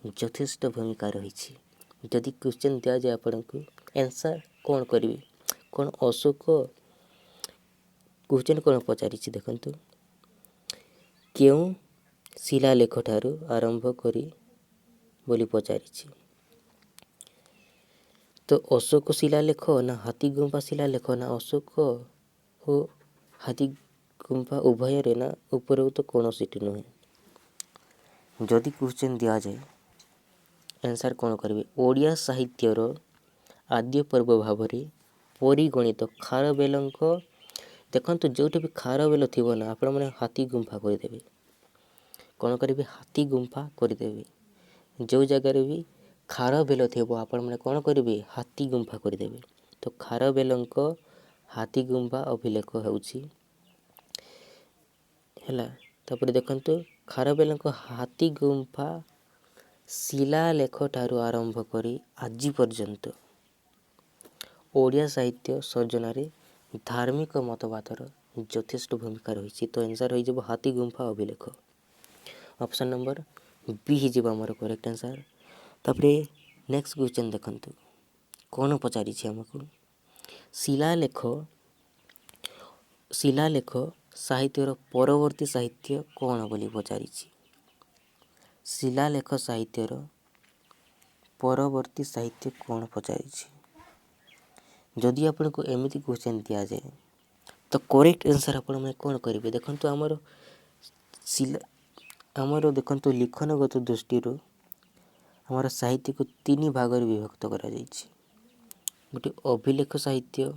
यथेष्ट भूमिका रही। जदि क्वेश्चन दिया जाए आपन को आंसर कौन करिवे कौन अशोक क्वेश्चन कौन पचारि देखंतु केउ शिलालेख ठारू आरंभ करी बोली पचारि। तो अशोक शिलालेख ना हाथीगुम्फा शिलालेख ना अशोक ओ हाथीगुम्फा उभय रे ना ऊपर तो कौन सीट नुहे। जदि क्वेश्चन दिया जाए आंसर कौन करिवे ओडिया साहित्यर आद्य पर्व भाबरे परिगणित खारबेलंक देखंतु जोटे भी खारबेल थिबो ना आपण माने हाथी गुम्फा कर देबे कौन करिवे हाथी गुम्फा कर देबे। जो जगह रे भी खारबेल थिबो आपण माने कौन करिवे हाथी गुम्फा कर देबे। तो खारबेलंक हाथी गुम्फा अभिलेख होउछि हैला। तापर देखंतु खारबेलंक हाथी गुम्फा शिलालेख ठारू आरंभ करी आजि पर्यंत ओडिया साहित्य सर्जनारे धार्मिक मतवादर यथेष्ट भूमिका रही। तो आंसर हो जब हाथी गुम्फा अभिलेख ऑप्शन नंबर बी ही जब हमर करेक्ट आंसर। तापरे नेक्स्ट क्वेश्चन देखंतु कौन पचारि हमको शिलालेख साहित्यर परवर्ती साहित्य कौन बोली पचारि। शिलालेख साहित्यर परवर्ती साहित्य कौन पचारि। जदि आपन को एमिति क्वेश्चन दिया जाए तो करेक्ट आंसर आपण माने कौन करिवे देखंतु हमर देखंतु लिखनगत दृष्टि हमारा साहित्य को तीन भाग में विभक्त करा जाइछि। गोटे अभिलेख साहित्य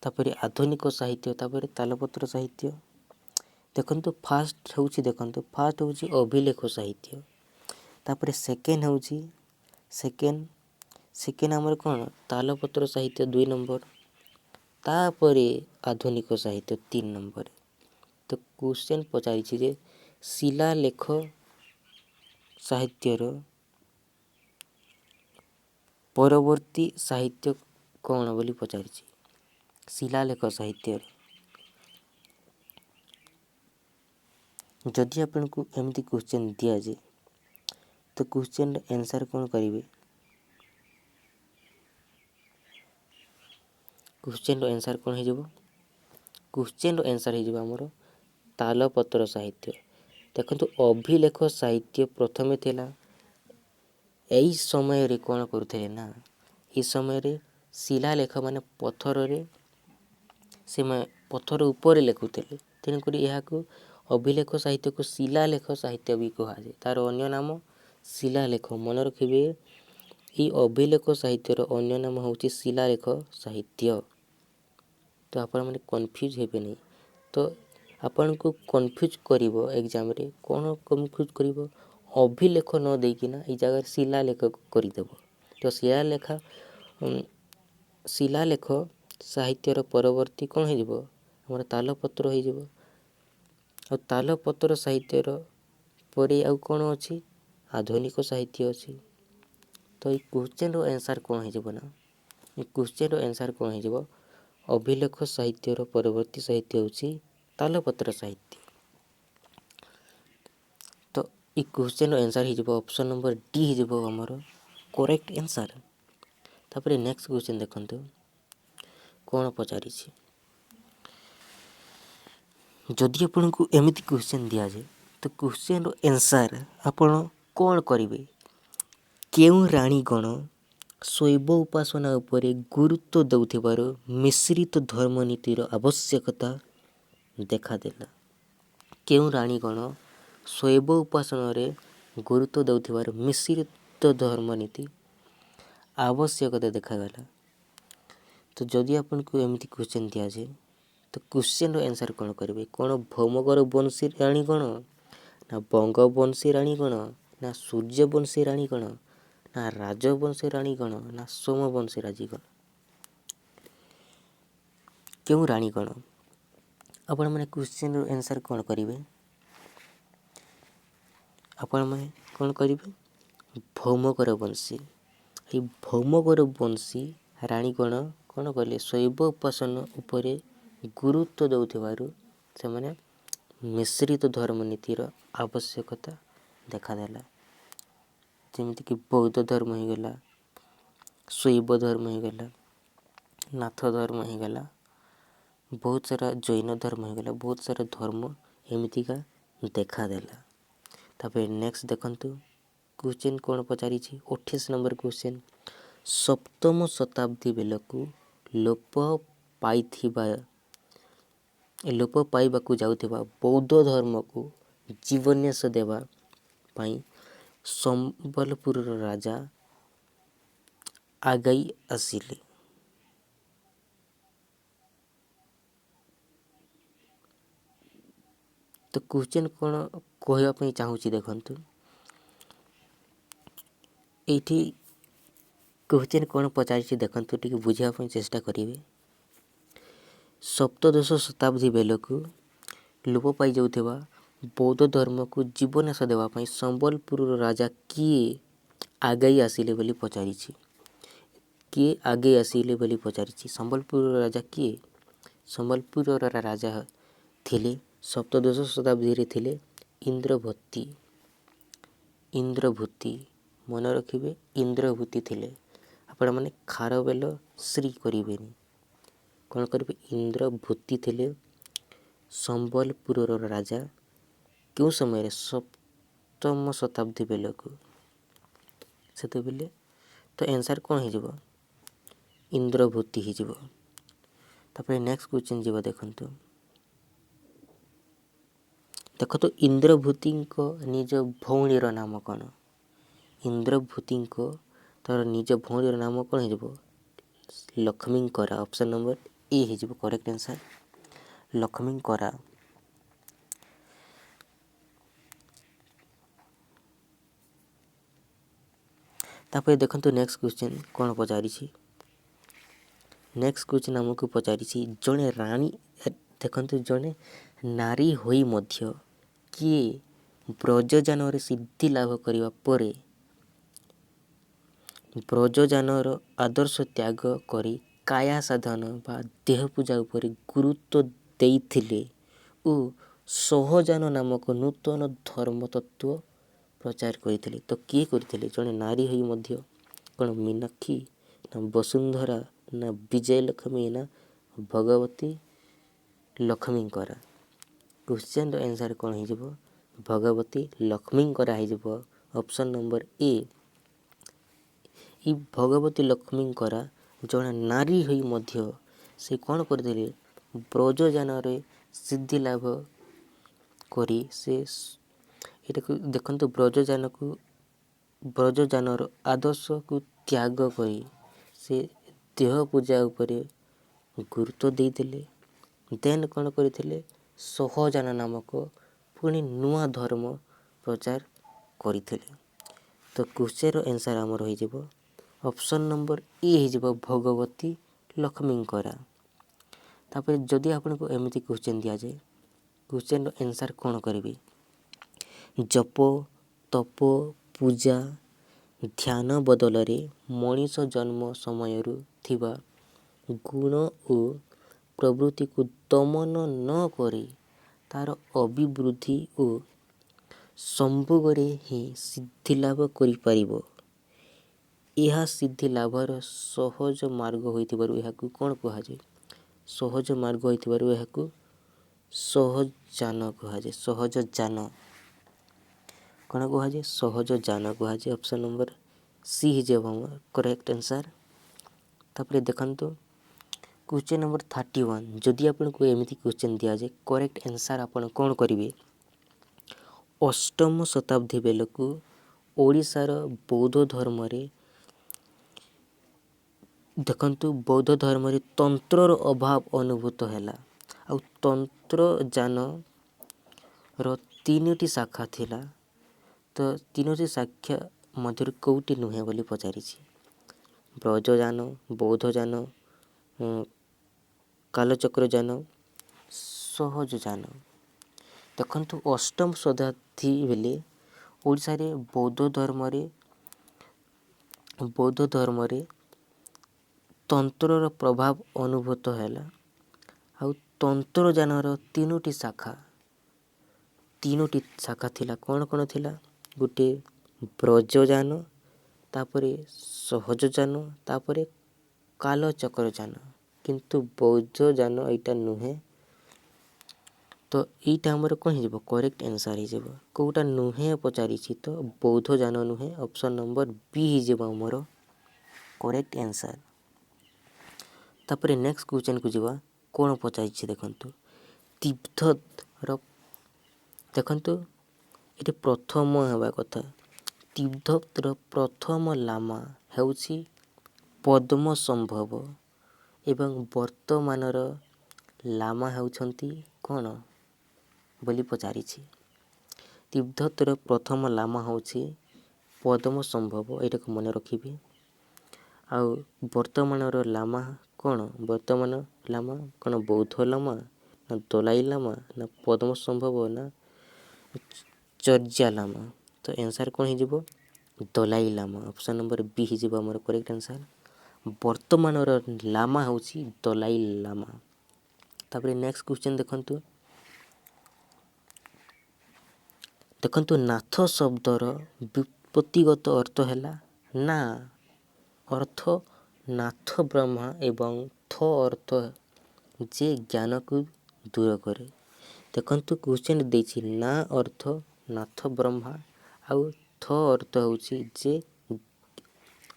तापरे आधुनिक साहित्य तापरे तालपत्र साहित्य। देखंतु फास्ट होउछि अभिलेख साहित्य तापरे सेकेंड होउछि सेकेंड हमर कोन तालपत्र साहित्य 2 नंबर तापरे आधुनिक साहित्य 3 नंबर। तो क्वेश्चन पचारिछि जे शिलालेख साहित्यर परवर्ती साहित्य कौन बोली पचारिछि। शिलालेख साहित्य जदि आपन को एमती क्वेश्चन दिया जाए तो क्वेश्चन आंसर कौन करिवे क्वेश्चन आंसर कौन हो क्वेश्चन आंसर हो आमर तालपत्र साहित्य। देखो अभिलेख साहित्य प्रथमे थिला यही समय रे कौन करुथे ना ये समय रे शिलालेख माने पत्थर रे से पत्थर ऊपर लिखुले तेणुक यहाँ अभिलेख साहित्य को शिलालेख साहित्य भी कहुए तार अन्य नाम शिलालेख मन रखिए ये अभिलेख साहित्यर अन्य नाम हूँ शिलालेख साहित्य। तो आपण मैंने कन्फ्यूज हेबे नहीं तो आपण को कन्फ्यूज करिवो एग्जाम रे कौन कन्फ्यूज करिवो अभिलेख न देकिना ये जगह शिलालेख करदेव। तो शिलालेख साहित्यर परवर्ती कौन हो आमर तालपत्र हो तालपत्र साहित्यर परे आउ कौन अच्छी आधुनिक साहित्य अच्छी। तो ये क्वेश्चन रो आंसर कौन हो ना ये क्वेश्चन रो आंसर कौन हो अभिलेख साहित्यर परवर्ती साहित्य होची तालपत्र साहित्य। तो ये क्वेश्चन रो आंसर हो ऑप्शन नंबर डी हो आमर करेक्ट आंसर। तापर नेक्स्ट क्वेश्चन देखंतु कौन पचारि जदि आपण को एमिति क्वेश्चन दिया जाए तो क्वेश्चन रो आंसर आपण कौन करिवे केउ राणीगण शैव उपासना उपरे गुरुत्व दउथिबार मिश्रित धर्मनीतिर आवश्यकता देखादेला। केउ राणीगण शैव उपासना रे गुरुत्व दउथिबार मिश्रित धर्मनीति आवश्यकता देखागला। तो जदि आपन को एमिति क्वेश्चन दिया जाए तो क्वेश्चन रो आंसर कौन करेंगे कौन भौमगर वंशी राणीगण ना बंगवंशी राणीगण ना सूर्यवंशी राणीगण ना राजवंशी राणीगण ना सोमवंशी राजीगण क्यों राणीगण आपण मैंने क्वेश्चन रो आंसर कौन करेंगे आपण मैंने कौन करेंगे भौमकर वंशी ये भौमकर वंशी राणीगण कौन कले शैव उपासना उपरे गुरुत्व दउथिबारु से माने मिश्रित धर्मनीतिर आवश्यकता देखादेला। जेमिति कि बौद्ध धर्म हो गला शैव धर्म हो गला नाथ धर्म हो गला बहुत सारा जैन धर्म हो गला बहुत सारा धर्म एमितिका देखादेला। तापर नेक्स्ट देखंतु क्वेश्चन कौन पचारि 28 नंबर क्वेश्चन सप्तम शताब्दी बेलकू लोप पाइबाकू जाउथिबा बौद्ध धर्म को जीवन्यास देवा पाई संबलपुर राजा आगाई आसिले। तो क्वेश्चन कौन कहवाई चाहूँगी देखंतु एठी क्वेश्चन कौन पचारि देखंतु टिके बुझापी चेष्टा करेंगे। सप्तदश शताब्दी बेलकू लोप पाई जाउथिबा बौद्ध धर्म को जीवनाश देवाई संबलपुर राजा किए आगाई आसिले बोली पचारि किए आगे आसिले बोली पचारि संबलपुर राजा किए संबलपुर राजा थिले सप्तदश शताब्दी रे थिले इंद्रभूति मन रखिए इंद्रभूति थिले आपण माने खारबेल श्री करेंगे कौन करेंगे इंद्रभूति थिले संबलपुर राजा क्यों समय सप्तम शताब्दी बेलकू से तो आंसर कौन हो इंद्रभूति हो। तापर नेक्स्ट क्वेश्चन जीव देखंतु देख तो इंद्रभूति निज भौणीर नाम कौन इंद्रभूति तार निज भौणीर नाम कौन हो लक्ष्मींकरा ऑप्शन नंबर ए हो करेक्ट आंसर लक्ष्मींकरा। तापर देखंतु नेक्स्ट क्वेश्चन कौन पचारि नेक्स्ट क्वेश्चन आमको पचारि जड़े राणी देखंतु जड़े नारी होई मध्य किए ब्रजजान सिद्धि लाभ करिवा परे ब्रजजानर आदर्श त्याग करी काया साधन बा देह पूजा उपरे गुरुत्व देइथिले ओ सहजान नामक नूतन धर्म तत्व प्रचार करथिले। तो किए करथिले जड़े नारी होई मध्य कौन मीनाक्षी ना वसुंधरा ନା ବିଜୟ ଲକ୍ଷ୍ମୀ ନା ଭଗବତୀ ଲକ୍ଷ୍ମୀଙ୍କର। କ୍ୱେଶ୍ଚନର ଆନ୍ସର୍ କ'ଣ ହେଇଯିବ? ଭଗବତୀ ଲକ୍ଷ୍ମୀଙ୍କର ହେଇଯିବ। Option number A. ଇ ଭଗବତୀ ଲକ୍ଷ୍ମୀଙ୍କର ଜଣେ ନାରୀ ହୋଇ ମଧ୍ୟ ସେ କ'ଣ କରିଥିଲେ? ବ୍ରଜଯାନରେ ସିଦ୍ଧି ଲାଭ କରି ସେ ଏଟାକୁ ଦେଖନ୍ତୁ ବ୍ରଜଯାନର ଆଦର୍ଶକୁ ତ୍ୟାଗ କରି ସେ ଦେହ ପୂଜା ଉପରେ ଗୁରୁତ୍ୱ ଦେଇଥିଲେ। ଦେନ୍ କ'ଣ କରିଥିଲେ? ସହଜାନ ନାମକ ପୁଣି ନୂଆ ଧର୍ମ ପ୍ରଚାର କରିଥିଲେ। ତ କ୍ୱେଶ୍ଚନର ଆନ୍ସର୍ ଆମର ହେଇଯିବ ଅପସନ୍ ନମ୍ବର ଏ ହେଇଯିବ ଭଗବତୀ ଲକ୍ଷ୍ମୀଙ୍କର। ତାପରେ ଯଦି ଆପଣଙ୍କୁ ଏମିତି କ୍ୱେଶ୍ଚନ୍ ଦିଆଯାଏ, କ୍ୱେଶ୍ଚନର ଆନ୍ସର୍ କ'ଣ କରିବେ? ଜପ, ତପ, ପୂଜା, ଧ୍ୟାନ ବଦଳରେ ମଣିଷ ଜନ୍ମ ସମୟରୁ ଥିବା ଗୁଣ ଓ ପ୍ରବୃତ୍ତିକୁ ଦମନ ନ କରି ତା'ର ଅଭିବୃଦ୍ଧି ଓ ସମ୍ଭୋଗରେ ହିଁ ସିଦ୍ଧିଲାଭ କରିପାରିବ। ଏହା ସିଦ୍ଧି ଲାଭର ସହଜ ମାର୍ଗ ହୋଇଥିବାରୁ ଏହାକୁ କ'ଣ କୁହାଯାଏ? ସହଜ ମାର୍ଗ ହୋଇଥିବାରୁ ଏହାକୁ ସହଜାନ କୁହାଯାଏ। ସହଜଯାନ କ'ଣ କୁହାଯାଏ? ସହଜଯାନ କୁହାଯାଏ। ଅପସନ୍ ନମ୍ବର ସି ହେଇଯିବ ଆମର କରେକ୍ଟ ଆନ୍ସର୍। ତାପରେ ଦେଖନ୍ତୁ କ୍ୱେଶ୍ଚନ୍ ନମ୍ବର 31। ଯଦି ଆପଣଙ୍କୁ ଏମିତି କ୍ୱେଶ୍ଚନ୍ ଦିଆଯାଏ, କରେକ୍ଟ ଆନ୍ସର୍ ଆପଣ କ'ଣ କରିବେ? ଅଷ୍ଟମ ଶତାବ୍ଦୀ ବେଳକୁ ଓଡ଼ିଶାର ବୌଦ୍ଧ ଧର୍ମରେ ଦେଖନ୍ତୁ ବୌଦ୍ଧ ଧର୍ମରେ ତନ୍ତ୍ରର ଅଭାବ ଅନୁଭୂତ ହେଲା। ଆଉ ତନ୍ତ୍ରଯାନର 3ଟି ଶାଖା ଥିଲା। ତ 3ଟି ଶାଖା ମଧ୍ୟରୁ କେଉଁଟି ନୁହେଁ ବୋଲି ପଚାରିଛି? ବ୍ରଜଯାନ, ବୌଦ୍ଧଯାନ, କାଳଚକ୍ରଯାନ, ସହଜଯାନ। ଦେଖନ୍ତୁ ଅଷ୍ଟମ ଶତାବ୍ଦୀ ବେଳେ ଓଡ଼ିଶାରେ ବୌଦ୍ଧ ଧର୍ମରେ ତନ୍ତ୍ରର ପ୍ରଭାବ ଅନୁଭୂତ ହେଲା। ଆଉ ତନ୍ତ୍ରଯାନର 3ଟି ଶାଖା ଥିଲା। କ'ଣ କ'ଣ ଥିଲା? ଗୋଟେ ବ୍ରଜଯାନ, ତାପରେ ସହଜଯାନ, ତାପରେ କାଳଚକ୍ରଯାନ। କିନ୍ତୁ ବୌଦ୍ଧଯାନ ଏଇଟା ନୁହେଁ। ତ ଏଇଟା ଆମର କ'ଣ ହେଇଯିବ? କରେକ୍ଟ ଆନ୍ସର୍ ହେଇଯିବ। କେଉଁଟା ନୁହେଁ ପଚାରିଛି ତ ବୌଦ୍ଧଯାନ ନୁହେଁ। ଅପସନ୍ ନମ୍ବର ବି ହେଇଯିବ ଆମର କରେକ୍ଟ ଆନ୍ସର୍। ତାପରେ ନେକ୍ସଟ କ୍ୱେଶ୍ଚନକୁ ଯିବା। କ'ଣ ପଚାରିଛି ଦେଖନ୍ତୁ? ତିବ୍ଦତର ଦେଖନ୍ତୁ ଏଠି ପ୍ରଥମ ହେବା କଥା। ତିବ୍ଦତର ପ୍ରଥମ ଲାମା ହେଉଛି ପଦ୍ମସମ୍ଭବ ଏବଂ ବର୍ତ୍ତମାନର ଲାମା ହେଉଛନ୍ତି କ'ଣ ବୋଲି ପଚାରିଛି? ତିବ୍ଦତର ପ୍ରଥମ ଲାମା ହେଉଛି ପଦ୍ମସମ୍ଭବ। ଏଇଟାକୁ ମନେ ରଖିବେ। ଆଉ ବର୍ତ୍ତମାନର ଲାମା କ'ଣ? ବର୍ତ୍ତମାନ ଲାମା କ'ଣ ବୌଦ୍ଧ ଲାମା ନା ଦଲାଇ ଲାମା ନା ପଦ୍ମସମ୍ଭବ ନା ଚର୍ଯ୍ୟା ଲାମା? ତ ଆନ୍ସର୍ କ'ଣ ହେଇଯିବ? ଦଲାଇ ଲାମା। ଅପସନ୍ ନମ୍ବର ବି ହେଇଯିବ ଆମର କରେକ୍ଟ ଆନ୍ସର୍। ବର୍ତ୍ତମାନର ଲାମା ହେଉଛି ଦଲାଇ ଲାମା। ତାପରେ ନେକ୍ସଟ କ୍ୱେଶ୍ଚନ୍ ଦେଖନ୍ତୁ ନାଥ ଶବ୍ଦର ବ୍ୟୁତ୍ପତ୍ତିଗତ ଅର୍ଥ ହେଲା ନା ଅର୍ଥ ନାଥ ବ୍ରହ୍ମା ଏବଂ ଥ ଅର୍ଥ ଯେ ଜ୍ଞାନକୁ ଦୂର କରେ। ଦେଖନ୍ତୁ କ୍ୱେଶ୍ଚନ୍ ଦେଇଛି ନା ଅର୍ଥ ନାଥ ବ୍ରହ୍ମା ଆଉ ଥ ଅର୍ଥ ହେଉଛି ଯେ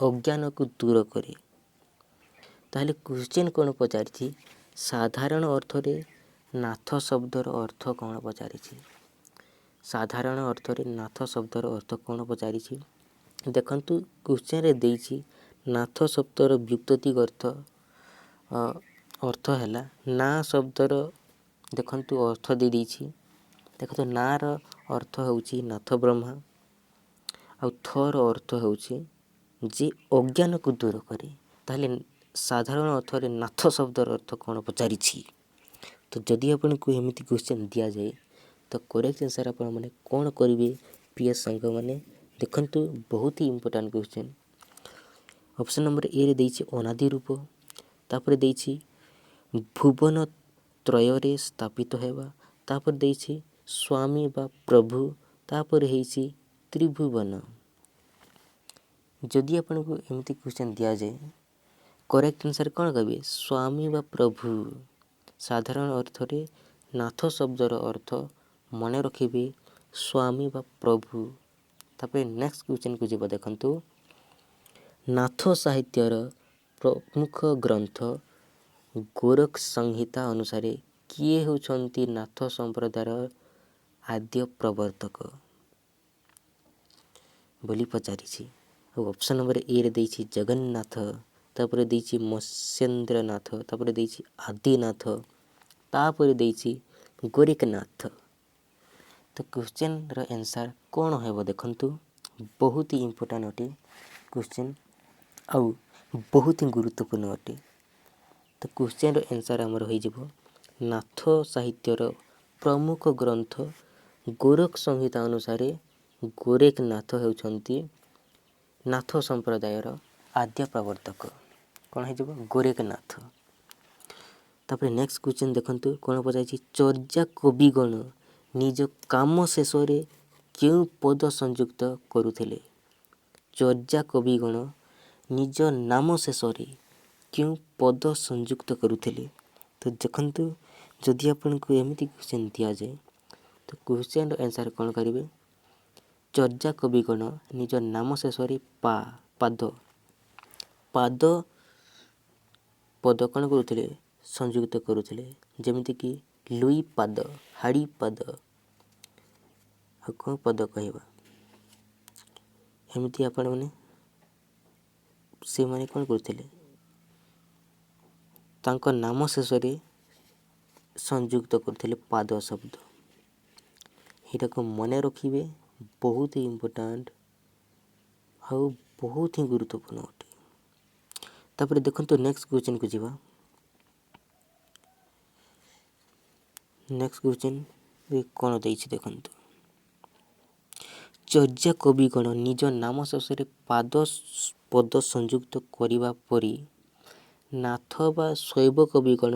ଅଜ୍ଞାନକୁ ଦୂର କରେ। ତାହେଲେ କ୍ୱେଶ୍ଚନ୍ କ'ଣ ପଚାରିଛି? ସାଧାରଣ ଅର୍ଥରେ ନାଥ ଶବ୍ଦର ଅର୍ଥ କ'ଣ ପଚାରିଛି? ସାଧାରଣ ଅର୍ଥରେ ନାଥ ଶବ୍ଦର ଅର୍ଥ କ'ଣ ପଚାରିଛି? ଦେଖନ୍ତୁ କ୍ୱେଶ୍ଚନ୍ରେ ଦେଇଛି ନାଥ ଶବ୍ଦର ବ୍ୟୁତ୍ପତ୍ତିଗତ ଅର୍ଥ ହେଲା ନା ଶବ୍ଦର ଦେଖନ୍ତୁ ଅର୍ଥ ଦେଇଛି। ଦେଖନ୍ତୁ ନାର ଅର୍ଥ ହେଉଛି ନାଥ ବ୍ରହ୍ମା ଆଉ ଥର ଅର୍ଥ ହେଉଛି ଯେ ଅଜ୍ଞାନକୁ ଦୂର କରେ। ତାହେଲେ ସାଧାରଣ ଅର୍ଥରେ ନାଥ ଶବ୍ଦର ଅର୍ଥ କ'ଣ ପଚାରିଛି? ତ ଯଦି ଆପଣଙ୍କୁ ଏମିତି କ୍ୱେଶ୍ଚନ୍ ଦିଆଯାଏ ତ କରେକ୍ଟ ଆନ୍ସର୍ ଆପଣମାନେ କ'ଣ କରିବେ? ପ୍ରିୟ ସାଙ୍ଗମାନେ ଦେଖନ୍ତୁ ବହୁତ ହି ଇମ୍ପୋର୍ଟାଣ୍ଟ କ୍ୱେଶ୍ଚନ୍। ଅପସନ୍ ନମ୍ବର ଏରେ ଦେଇଛି ଅନାଦି ରୂପ, ତାପରେ ଦେଇଛି ଭୁବନ ତ୍ରୟରେ ସ୍ଥାପିତ ହେବା, ତାପରେ ଦେଇଛି ସ୍ୱାମୀ ବା ପ୍ରଭୁ, ତାପରେ ହେଇଛି ତ୍ରିଭୁବନ। ଯଦି ଆପଣଙ୍କୁ ଏମିତି କ୍ୱେଶ୍ଚନ୍ ଦିଆଯାଏ करेक्ट आंसर कौन कहे स्वामी व प्रभु। साधारण अर्थरे नाथ शब्दर अर्थ मन रखिए स्वामी व प्रभु। तापर नेक्स्ट क्वेश्चन को जीव देखंतु नाथ साहित्यर प्रमुख ग्रंथ गोरख संहिता अनुसार किए होउछंती नाथ संप्रदायर आद्य प्रवर्तक बोली पचारि। ऑप्शन नंबर ए रे देछि जगन्नाथ, तापर देछि मत्स्येंद्रनाथ, तापर देछि आदिनाथ, तापर देछि गोरखनाथ। तो क्वेश्चन रो आंसर कौन हेबो देखंतु बहुत ही इंपोर्टेंट अटे क्वेश्चन आउ बहुत ही गुरुत्वपूर्ण अटे। तो क्वेश्चन रो आंसर हमर होई जिवो नाथ साहित्यर प्रमुख ग्रंथ गोरख संहिता अनुसार गोरखनाथ हेउछंती नाथ संप्रदायर आद्य प्रवर्तक कौन है गोरखनाथ। तापर नेक्स्ट क्वेश्चन देखंतु कौन पचाइछि चर्या कविगण निज काम शेष क्यों पद संयुक्त करुथिले। चर्या कविगण निज नाम शेष क्यों पद संयुक्त करुथिले। तो देखंतु जदि आपनको एमिति क्वेश्चन दिया जाए तो क्वेश्चन रो आंसर कौन करिवे चर्या कविगण निज नाम शेष पाद पाद पद कौन करुथिले संयुक्त करुथिले जेमिति कि लुई पाद हाड़ी पाद कौन पद कहवा एमिति आपण माने से माने कौन करुथिले तांको नाम शेष संयुक्त करुथिले पाद शब्द। एटा को मन रखिबे बहुत ही इम्पोर्टेंट और बहुत ही गुरुत्वपूर्ण अटे। तापर देखंतु नेक्स्ट क्वेश्चन को जीवा। नेक्स्ट क्वेश्चन रे कोन देछि देखंतु चर्या कविगण निज नाम शेष पद संयुक्त करिवा परी नाथ बा शैव कविगण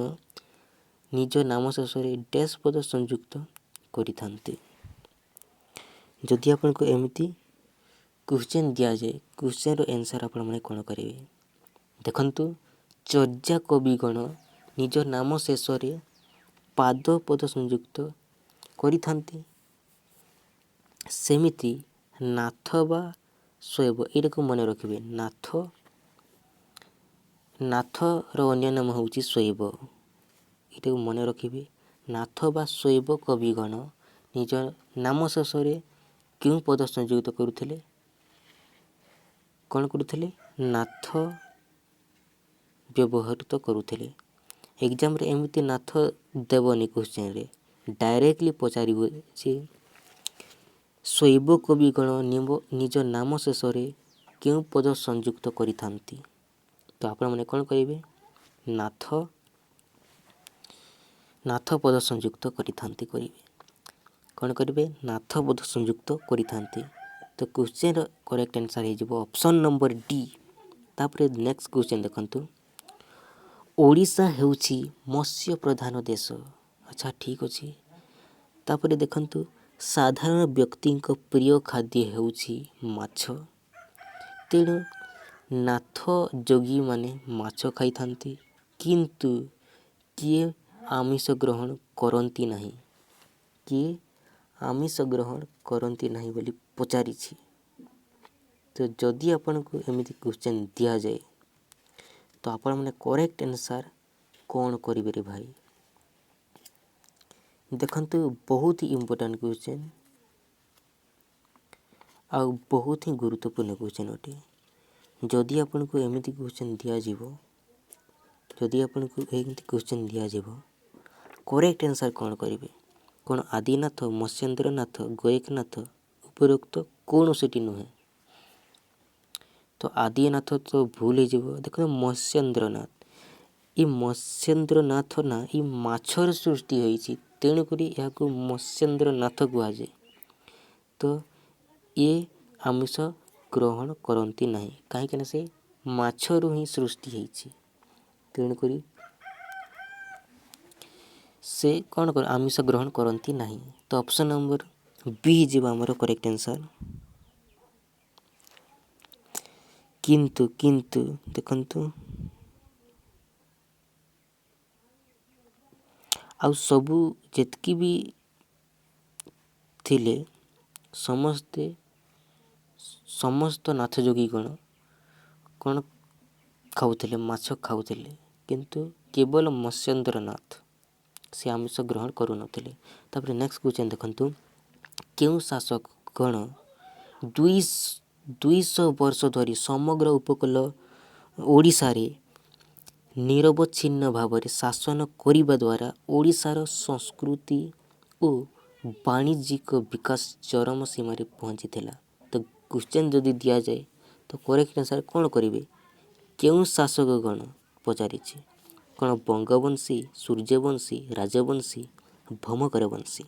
निज नाम शेष डैश पद संयुक्त करिथान्ते। जदि आपनको एमिति क्वेश्चन दिया जाए क्वेश्चन रो आंसर आपण माने कोन करिवे देखंतु चर्या कविगण निज नाम शेष पाद पद संयुक्त करिथान्ते सेमिति नाथ बा शैव एटा को मन रखिबे नाथ नाथ रो अन्य नाम होउची शैव एटा को मन रखिबे नाथ बा शैव कविगण निज नाम शेष क्यों पद संयुक्त करुथिले कौन करुथिले नाथ व्यवहृत करुथिले। एग्जाम रे एमिति नाथ देवनी क्वेश्चन रे डायरेक्टली पचारिबो जे शैव कविगण निज नाम शेष क्यों पद संयुक्त करिथान्ति। तो आपण माने कौन कहिबे नाथ नाथ पद संयुक्त करिथान्ति करिवे कौन करिवे नाथ पद संयुक्त करिथान्ति। तो क्वेश्चन रो करेक्ट आंसर हे जिवो ऑप्शन नंबर डी। तापर नेक्स्ट क्वेश्चन देखंतु ओडिशा हेउची मत्स्य प्रधान देश। अच्छा ठीक अछि। तापर देखंतु साधारण व्यक्ति प्रिय खाद्य हेउची माछ तेणु नाथ जोगी माने माछ खाइथान्ति किंतु किए आमिष ग्रहण करंती नहीं किए आमिष ग्रहण करंती नहीं बोली पचारिछि। तो जदि आपनको एमिति क्वेश्चन दिया जाए तो आपण माने करेक्ट आंसर कौन करिवे रे भाई देखंतु बहुत ही इम्पोर्टेंट क्वेश्चन आ बहुत ही गुरुत्वपूर्ण क्वेश्चन अटे। जदि आपनको एमिति क्वेश्चन दिया जीवो जदि आपनको एमिति क्वेश्चन दिया जीवो करेक्ट आंसर कौन करिवे कौन आदिनाथ मत्स्येंद्रनाथ गोरखनाथ उपरोक्त कौन सेटी नुहे। तो आदिनाथ तो भूल हो जीवो देखो मत्स्येंद्रनाथ ये मत्स्येंद्रनाथ ना ये माछर सृष्टि होईछि तेणु करी याको मत्स्येंद्रनाथ कुहा जाए। तो ये आमिष ग्रहण करंती नहीं कहीं से माछरू ही सृष्टि होईछि तेणु करी से कौन कर आमिष ग्रहण करंती नहीं। तो ऑप्शन नंबर बी जीवा हमर करेक्ट आंसर। किंतु देखंतु ଆଉ ସବୁ ଯେତିକି ବି ଥିଲେ ସମସ୍ତ ନାଥ ଯୋଗୀଗଣ କ'ଣ ଖାଉଥିଲେ? ମାଛ ଖାଉଥିଲେ। କିନ୍ତୁ କେବଳ ମତ୍ସ୍ୟେନ୍ଦ୍ରନାଥ ସେ ଆମିଷ ଗ୍ରହଣ କରୁନଥିଲେ। ତାପରେ ନେକ୍ସଟ କ୍ୱେଶ୍ଚନ୍ ଦେଖନ୍ତୁ, କେଉଁ ଶାସକଗଣ 200 ବର୍ଷ ଧରି ସମଗ୍ର ଉପକୂଳ ଓଡ଼ିଶାରେ ନିରବଚ୍ଛିନ୍ନ ଭାବରେ ଶାସନ କରିବା ଦ୍ୱାରା ଓଡ଼ିଶାର ସଂସ୍କୃତି ଓ ବାଣିଜ୍ୟିକ ବିକାଶ ଚରମ ସୀମାରେ ପହଞ୍ଚିଥିଲା? ତ କ୍ୱେଶ୍ଚନ୍ ଯଦି ଦିଆଯାଏ ତ କରେକ୍ଟ ଆନ୍ସର୍ କ'ଣ କରିବେ? କେଉଁ ଶାସକଗଣ ପଚାରିଛି? କ'ଣ ବଙ୍ଗବଂଶୀ, ସୂର୍ଯ୍ୟବଂଶୀ, ରାଜବଂଶୀ, ଭୌମକର ବଂଶୀ?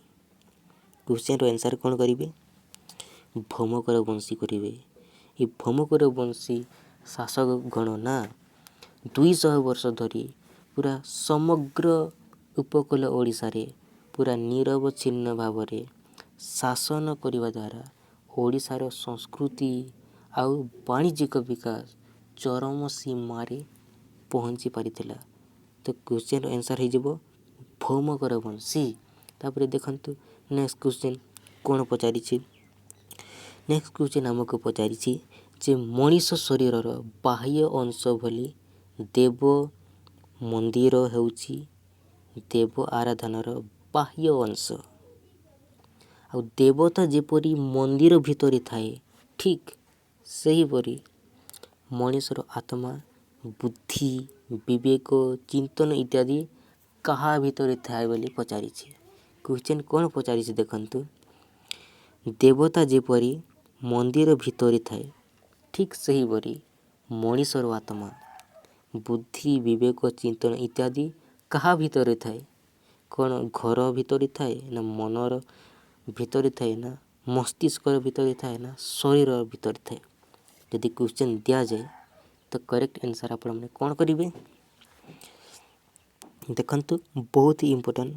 କ୍ୱେଶ୍ଚନ୍ର ଆନ୍ସର୍ କ'ଣ କରିବେ? ଭୌମକର ବଂଶୀ କରିବେ। ଏ ଭୌମକର ବଂଶୀ ଶାସକଗଣ ନା 200 ବର୍ଷ ଧରି ପୁରା ସମଗ୍ର ଉପକୂଳ ଓଡ଼ିଶାରେ ପୁରା ନିରବଚ୍ଛିନ୍ନ ଭାବରେ ଶାସନ କରିବା ଦ୍ୱାରା ଓଡ଼ିଶାର ସଂସ୍କୃତି ଆଉ ବାଣିଜ୍ୟିକ ବିକାଶ ଚରମ ସୀମାରେ ପହଞ୍ଚି ପାରିଥିଲା। ତ କ୍ୱେଶ୍ଚନ୍ର ଆନ୍ସର୍ ହେଇଯିବ ଭୌମକର ବଂଶୀ। ତାପରେ ଦେଖନ୍ତୁ ନେକ୍ସଟ କ୍ୱେଶ୍ଚନ୍ କ'ଣ ପଚାରିଛି? ନେକ୍ସଟ କ୍ୱେଶ୍ଚନ୍ ଆମକୁ ପଚାରିଛି ଯେ ମଣିଷ ଶରୀରର ବାହ୍ୟ ଅଂଶ ଭଳି ଦେବ ମନ୍ଦିର ହେଉଛି ଦେବ ଆରାଧନାର ବାହ୍ୟ ଅଂଶ। ଆଉ ଦେବତା ଯେପରି ମନ୍ଦିର ଭିତରେ ଥାଏ, ଠିକ୍ ସେହିପରି ମଣିଷର ଆତ୍ମା, ବୁଦ୍ଧି, ବିବେକ, ଚିନ୍ତନ ଇତ୍ୟାଦି କାହା ଭିତରେ ଥାଏ ବୋଲି ପଚାରିଛି। କ୍ୱେଶ୍ଚନ୍ କ'ଣ ପଚାରିଛି ଦେଖନ୍ତୁ, ଦେବତା ଯେପରି ମନ୍ଦିର ଭିତରେ ଥାଏ, ଠିକ୍ ସେହିପରି ମଣିଷର ଆତ୍ମା, ବୁଦ୍ଧି, ବିବେକ, ଚିନ୍ତନ ଇତ୍ୟାଦି କାହା ଭିତରେ ଥାଏ? କ'ଣ ଘର ଭିତରେ ଥାଏ, ନା ମନର ଭିତରେ ଥାଏ, ନା ମସ୍ତିଷ୍କର ଭିତରେ ଥାଏ, ନା ଶରୀର ଭିତରେ ଥାଏ? ଯଦି କ୍ୱେଶ୍ଚନ୍ ଦିଆଯାଏ ତ କରେକ୍ଟ ଆନ୍ସର୍ ଆପଣମାନେ କ'ଣ କରିବେ? ଦେଖନ୍ତୁ ବହୁତ ଇମ୍ପୋର୍ଟାଣ୍ଟ,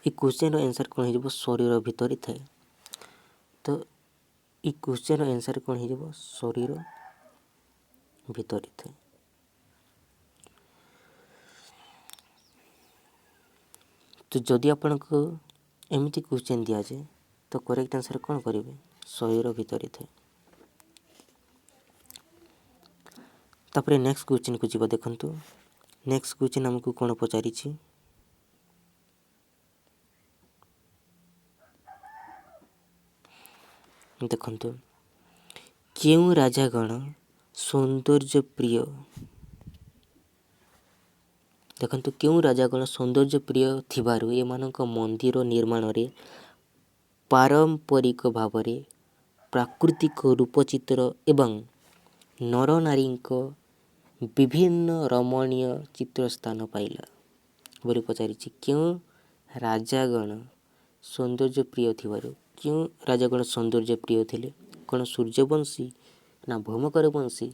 ଏ କ୍ୱେଶ୍ଚନ୍ର ଆନ୍ସର୍ କ'ଣ ହେଇଯିବ? ଶରୀର ଭିତରେ ଥାଏ। ତ ଏ କ୍ୱେଶ୍ଚନ୍ର ଆନ୍ସର୍ କ'ଣ ହେଇଯିବ? ଶରୀର ଭିତରେ ଥାଏ। ତ ଯଦି ଆପଣଙ୍କୁ ଏମିତି କ୍ୱେଶ୍ଚନ୍ ଦିଆଯାଏ ତ କରେକ୍ଟ ଆନ୍ସର୍ କ'ଣ କରିବେ? ଶରୀର ଭିତରେ ଥାଏ। ତାପରେ ନେକ୍ସଟ କ୍ୱେଶ୍ଚନ୍କୁ ଯିବା। ଦେଖନ୍ତୁ ନେକ୍ସଟ କ୍ୱେଶ୍ଚନ୍ ଆମକୁ କ'ଣ ପଚାରିଛି? ଦେଖନ୍ତୁ କେଉଁ ରାଜାଗଣ ସୌନ୍ଦର୍ଯ୍ୟ ପ୍ରିୟ? ଦେଖନ୍ତୁ କେଉଁ ରାଜାଗଣ ସୌନ୍ଦର୍ଯ୍ୟ ପ୍ରିୟ ଥିବାରୁ ଏମାନଙ୍କ ମନ୍ଦିର ନିର୍ମାଣରେ ପାରମ୍ପରିକ ଭାବରେ ପ୍ରାକୃତିକ ରୂପଚିତ୍ର ଏବଂ ନରନାରୀଙ୍କ ବିଭିନ୍ନ ରମଣୀୟ ଚିତ୍ର ସ୍ଥାନ ପାଇଲା ବୋଲି ପଚାରିଛି। କେଉଁ ରାଜାଗଣ ସୌନ୍ଦର୍ଯ୍ୟ ପ୍ରିୟ ଥିବାରୁ? କେଉଁ ରାଜାଗଣ ସୌନ୍ଦର୍ଯ୍ୟ ପ୍ରିୟ ଥିଲେ? କ'ଣ ସୂର୍ଯ୍ୟବଂଶୀ, ନା ଭୌମକର ବଂଶୀ,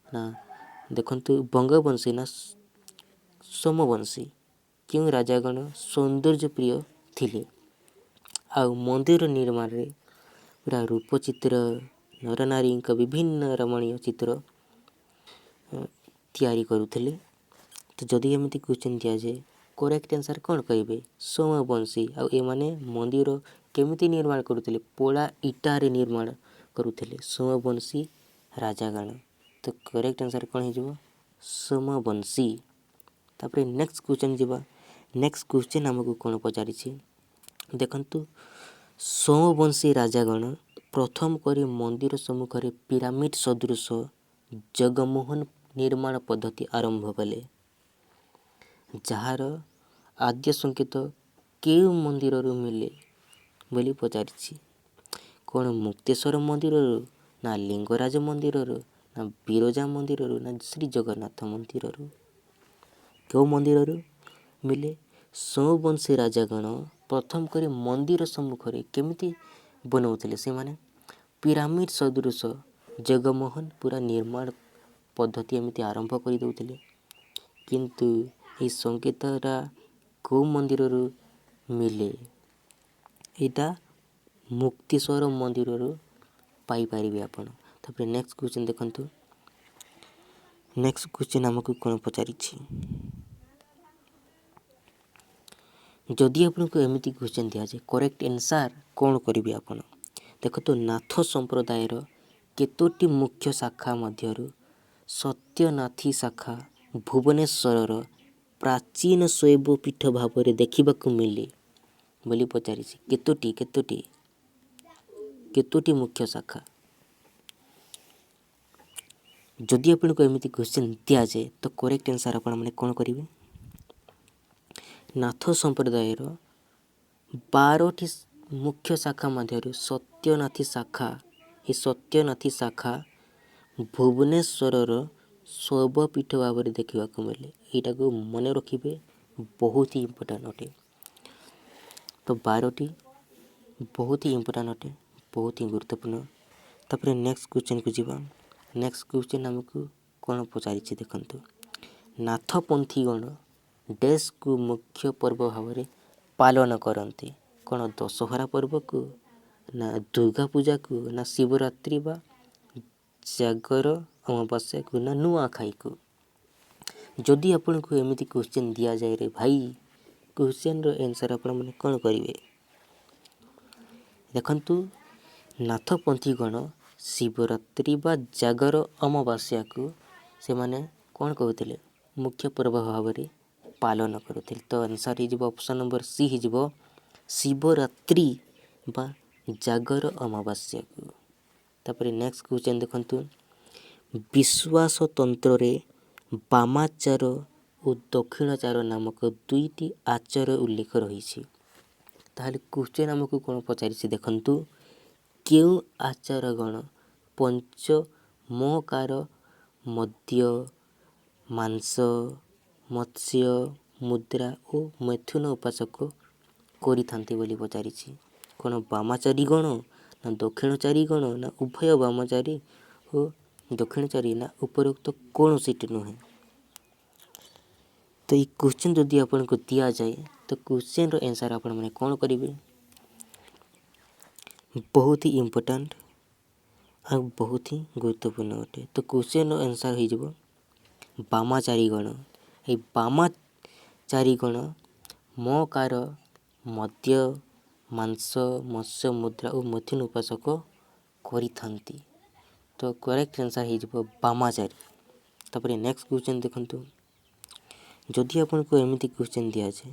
ନା ଦେଖନ୍ତୁ ବଙ୍ଗବଂଶୀ, ନା ସୋମବଂଶୀ? କେଉଁ ରାଜାଗଣ ସୌନ୍ଦର୍ଯ୍ୟ ପ୍ରିୟ ଥିଲେ ଆଉ ମନ୍ଦିର ନିର୍ମାଣରେ ପୁରା ରୂପଚିତ୍ର, ନରନାରୀଙ୍କ ବିଭିନ୍ନ ରମଣୀୟ ଚିତ୍ର ତିଆରି କରୁଥିଲେ? ତ ଯଦି ଏମିତି କ୍ୱେଶ୍ଚନ୍ ଦିଆଯାଏ କରେକ୍ଟ ଆନ୍ସର୍ କ'ଣ କହିବେ? ସୋମବଂଶୀ। ଆଉ ଏମାନେ ମନ୍ଦିର କେମିତି ନିର୍ମାଣ କରୁଥିଲେ? ପୋଳା ଇଟାରେ ନିର୍ମାଣ କରୁଥିଲେ ସୋମବଂଶୀ ରାଜାଗଣ। ତ କରେକ୍ଟ ଆନ୍ସର୍ କ'ଣ ହେଇଯିବ? ସୋମବଂଶୀ। ତାପରେ ନେକ୍ସଟ କ୍ୱେଶ୍ଚନ୍ ଯିବା। ନେକ୍ସଟ କ୍ୱେଶ୍ଚନ୍ ଆମକୁ କ'ଣ ପଚାରିଛି? ଦେଖନ୍ତୁ ସୋମବଂଶୀ ରାଜାଗଣ ପ୍ରଥମ କରି ମନ୍ଦିର ସମ୍ମୁଖରେ ପିରାମିଡ଼ ସଦୃଶ ଜଗମୋହନ ନିର୍ମାଣ ପଦ୍ଧତି ଆରମ୍ଭ କଲେ, ଯାହାର ଆଦ୍ୟ ସଂକେତ କେଉଁ ମନ୍ଦିରରୁ ମିଳେ ବୋଲି ପଚାରିଛି? କ'ଣ ମୁକ୍ତେଶ୍ୱର ମନ୍ଦିରରୁ, ନା ଲିଙ୍ଗରାଜ ମନ୍ଦିରରୁ, ନା ବିରଜା ମନ୍ଦିରରୁ, ନା ଶ୍ରୀ ଜଗନ୍ନାଥ ମନ୍ଦିରରୁ? କେଉଁ ମନ୍ଦିରରୁ ମିଳେ? ସୋମବଂଶୀ ରାଜାଗଣ ପ୍ରଥମ କରି ମନ୍ଦିର ସମ୍ମୁଖରେ କେମିତି ବନାଉଥିଲେ? ସେମାନେ ପିରାମିଡ଼ ସଦୃଶ ଜଗମୋହନ ପୁରା ନିର୍ମାଣ ପଦ୍ଧତି ଏମିତି ଆରମ୍ଭ କରିଦେଉଥିଲେ। କିନ୍ତୁ ଏହି ସଂକେତଟା କେଉଁ ମନ୍ଦିରରୁ ମିଳେ? ଏଇଟା ମୁକ୍ତେଶ୍ୱର ମନ୍ଦିରରୁ ପାଇପାରିବେ ଆପଣ। ତାପରେ ନେକ୍ସଟ କ୍ୱେଶ୍ଚନ୍ ଦେଖନ୍ତୁ। ନେକ୍ସଟ କ୍ୱେଶ୍ଚନ୍ ଆମକୁ କ'ଣ ପଚାରିଛି? ଯଦି ଆପଣଙ୍କୁ ଏମିତି କ୍ୱେଶ୍ଚନ୍ ଦିଆଯାଏ କରେକ୍ଟ ଆନ୍ସାର୍ କ'ଣ କରିବେ ଆପଣ? ଦେଖନ୍ତୁ ନାଥ ସମ୍ପ୍ରଦାୟର କେତୋଟି ମୁଖ୍ୟ ଶାଖା ମଧ୍ୟରୁ ସତ୍ୟନାଥୀ ଶାଖା ଭୁବନେଶ୍ୱରର ପ୍ରାଚୀନ ଶୈବ ପୀଠ ଭାବରେ ଦେଖିବାକୁ ମିଳେ ବୋଲି ପଚାରିଛି। କେତୋଟି ମୁଖ୍ୟ ଶାଖା? ଯଦି ଆପଣଙ୍କୁ ଏମିତି କ୍ୱେଶ୍ଚନ୍ ଦିଆଯାଏ ତ କରେକ୍ଟ ଆନ୍ସାର୍ ଆପଣମାନେ କ'ଣ କରିବେ? ନାଥ ସମ୍ପ୍ରଦାୟର 12ଟି ମୁଖ୍ୟ ଶାଖା ମଧ୍ୟରୁ ସତ୍ୟନାଥୀ ଶାଖା ଭୁବନେଶ୍ୱରର ଶୈବପୀଠ ଭାବରେ ଦେଖିବାକୁ ମିଳେ। ଏଇଟାକୁ ମନେ ରଖିବେ, ବହୁତ ହି ଇମ୍ପୋର୍ଟାଣ୍ଟ ଅଟେ। ତ 12ଟି ବହୁତ ହି ଇମ୍ପୋର୍ଟାଣ୍ଟ ଅଟେ, ବହୁତ ହି ଗୁରୁତ୍ୱପୂର୍ଣ୍ଣ। ତାପରେ ନେକ୍ସଟ କ୍ୱେଶ୍ଚନ୍କୁ ଯିବା। ନେକ୍ସଟ କ୍ୱେଶ୍ଚନ୍ ଆମକୁ କ'ଣ ପଚାରିଛି ଦେଖନ୍ତୁ। ନାଥପନ୍ଥୀଗଣ ଡେସ୍କୁ ମୁଖ୍ୟ ପର୍ବ ଭାବରେ ପାଳନ କରନ୍ତି? କ'ଣ ଦଶହରା ପର୍ବକୁ, ନା ଦୁର୍ଗା ପୂଜାକୁ, ନା ଶିବରାତ୍ରି ବା ଜାଗର ଅମାବାସ୍ୟାକୁ, ନା ନୂଆଖାଇକୁ? ଯଦି ଆପଣଙ୍କୁ ଏମିତି କ୍ୱେଶ୍ଚନ୍ ଦିଆଯାଏ ରେ ଭାଇ, କ୍ୱେଶ୍ଚନ୍ର ଆନ୍ସର୍ ଆପଣମାନେ କ'ଣ କରିବେ? ଦେଖନ୍ତୁ ନାଥପନ୍ଥୀଗଣ ଶିବରାତ୍ରି ବା ଜାଗର ଅମାବାସ୍ୟାକୁ ସେମାନେ କ'ଣ କହୁଥିଲେ? ମୁଖ୍ୟ ପର୍ବ ଭାବରେ ପାଳନ କରୁଥିଲେ। ତ ଆନ୍ସର୍ ହେଇଯିବ ଅପସନ୍ ନମ୍ବର ସି ହେଇଯିବ ଶିବରାତ୍ରି ବା ଜାଗର ଅମାବାସ୍ୟାକୁ। ତାପରେ ନେକ୍ସଟ କ୍ୱେଶ୍ଚନ୍ ଦେଖନ୍ତୁ। ବିଶ୍ୱାସ ତନ୍ତ୍ରରେ ବାମାଚାର ଓ ଦକ୍ଷିଣାଚାର ନାମକ ଦୁଇଟି ଆଚାର ଉଲ୍ଲେଖ ରହିଛି। ତାହେଲେ କ୍ୱେଶ୍ଚନ୍ ଆମକୁ କ'ଣ ପଚାରିଛି ଦେଖନ୍ତୁ। କେଉଁ ଆଚାରଗଣ ପଞ୍ଚମକାର ମଦ୍ୟ, ମାଂସ, ମତ୍ସ୍ୟ, ମୁଦ୍ରା ଓ ମୈଥୁନ ଉପାସକ କରିଥାନ୍ତି ବୋଲି ପଚାରିଛି? କ'ଣ ବାମାଚାରୀ ଗଣ, ନା ଦକ୍ଷିଣଚାରୀ ଗଣ, ନା ଉଭୟ ବାମାଚାରୀ ଓ ଦକ୍ଷିଣଚାରୀ, ନା ଉପରୋକ୍ତ କୌଣସିଟି ନୁହେଁ? ତ ଏଇ କ୍ୱେଶ୍ଚନ୍ ଯଦି ଆପଣଙ୍କୁ ଦିଆଯାଏ ତ କ୍ୱେଶ୍ଚନ୍ର ଆନ୍ସର୍ ଆପଣମାନେ କ'ଣ କରିବେ? ବହୁତ ହି ଇମ୍ପୋର୍ଟାଣ୍ଟ ଆଉ ବହୁତ ହି ଗୁରୁତ୍ୱପୂର୍ଣ୍ଣ ଅଟେ। ତ କ୍ୱେଶ୍ଚନ୍ର ଆନ୍ସର୍ ହେଇଯିବ ବାମାଚାରୀଗଣ। ଏଇ ବାମାଚାରୀଗଣ ମକାର ମଦ୍ୟ, ମାଂସ, ମତ୍ସ୍ୟ, ମୁଦ୍ରା ଓ ମୈଥୁନ ଉପାସକ କରିଥାନ୍ତି। ତ କରେକ୍ଟ ଆନ୍ସର୍ ହେଇଯିବ ବାମାଚାରୀ। ତାପରେ ନେକ୍ସଟ କ୍ୱେଶ୍ଚନ୍ ଦେଖନ୍ତୁ। ଯଦି ଆପଣଙ୍କୁ ଏମିତି କ୍ୱେଶ୍ଚନ୍ ଦିଆଯାଏ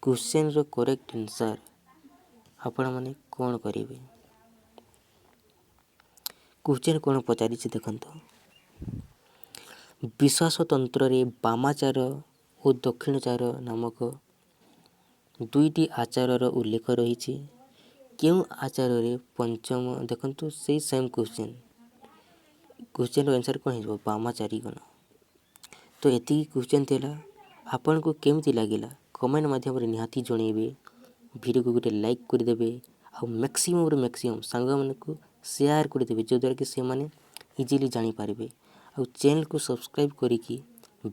କ୍ୱେଶ୍ଚନ୍ର କରେକ୍ଟ ଆନ୍ସର୍ ଆପଣମାନେ କ'ଣ କରିବେ? କ୍ୱେଶ୍ଚନ୍ କ'ଣ ପଚାରିଛି ଦେଖନ୍ତୁ। ବିଶ୍ୱାସ ତନ୍ତ୍ରରେ ବାମାଚାର ଓ ଦକ୍ଷିଣାଚାର ନାମକ ଦୁଇଟି ଆଚାରର ଉଲ୍ଲେଖ ରହିଛି। କେଉଁ ଆଚାରରେ ପଞ୍ଚମ? ଦେଖନ୍ତୁ ସେଇ ସେମ୍ କ୍ୱେଶ୍ଚନ୍ର ଆନ୍ସର୍ କ'ଣ ହେଇଯିବ? ବାମାଚାରୀଗଣ। ତ ଏତିକି କ୍ୱେଶ୍ଚନ୍ ଥିଲା। ଆପଣଙ୍କୁ କେମିତି ଲାଗିଲା କମେଣ୍ଟ ମାଧ୍ୟମରେ ନିହାତି ଜଣାଇବେ। ଭିଡ଼ିଓକୁ ଗୋଟେ ଲାଇକ୍ କରିଦେବେ ଆଉ ମ୍ୟାକ୍ସିମମ୍ରୁ ମ୍ୟାକ୍ସିମମ୍ ସାଙ୍ଗମାନଙ୍କୁ ସେୟାର କରିଦେବେ, ଯଦ୍ୱାରା କି ସେମାନେ ଇଜିଲି ଜାଣିପାରିବେ। ଆଉ ଚ୍ୟାନେଲ୍କୁ ସବସ୍କ୍ରାଇବ୍ କରିକି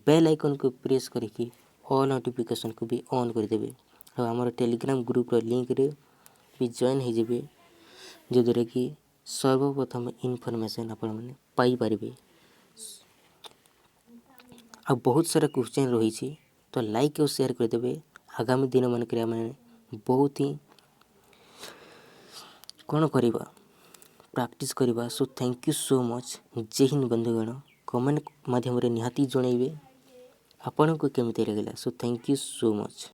ବେଲ୍ ଆଇକନ୍କୁ ପ୍ରେସ୍ କରିକି ଅଲ୍ ନୋଟିଫିକେସନ୍କୁ ବି ଅନ୍ କରିଦେବେ। ଆଉ ଆମର ଟେଲିଗ୍ରାମ ଗ୍ରୁପ୍ର ଲିଙ୍କରେ ବି ଜଏନ୍ ହେଇଯିବେ, ଯଦ୍ୱାରା କି ସର୍ବପ୍ରଥମେ ଇନଫର୍ମେସନ୍ ଆପଣମାନେ ପାଇପାରିବେ। ଆଉ ବହୁତ ସାରା କ୍ୱେଶ୍ଚନ୍ ରହିଛି, ତ ଲାଇକ୍ ଆଉ ସେୟାର କରିଦେବେ। ଆଗାମୀ ଦିନମାନଙ୍କରେ ଆମେ ବହୁତ ହିଁ କ'ଣ କରିବା, ପ୍ରାକ୍ଟିସ୍ କରିବା। So thank you so much. ଜୟ ହିନ୍ଦ ବନ୍ଧୁଗଣ। କମେଣ୍ଟ ମାଧ୍ୟମରେ ନିହାତି ଜଣାଇବେ ଆପଣଙ୍କୁ କେମିତି ଲାଗିଲା। So thank you so much.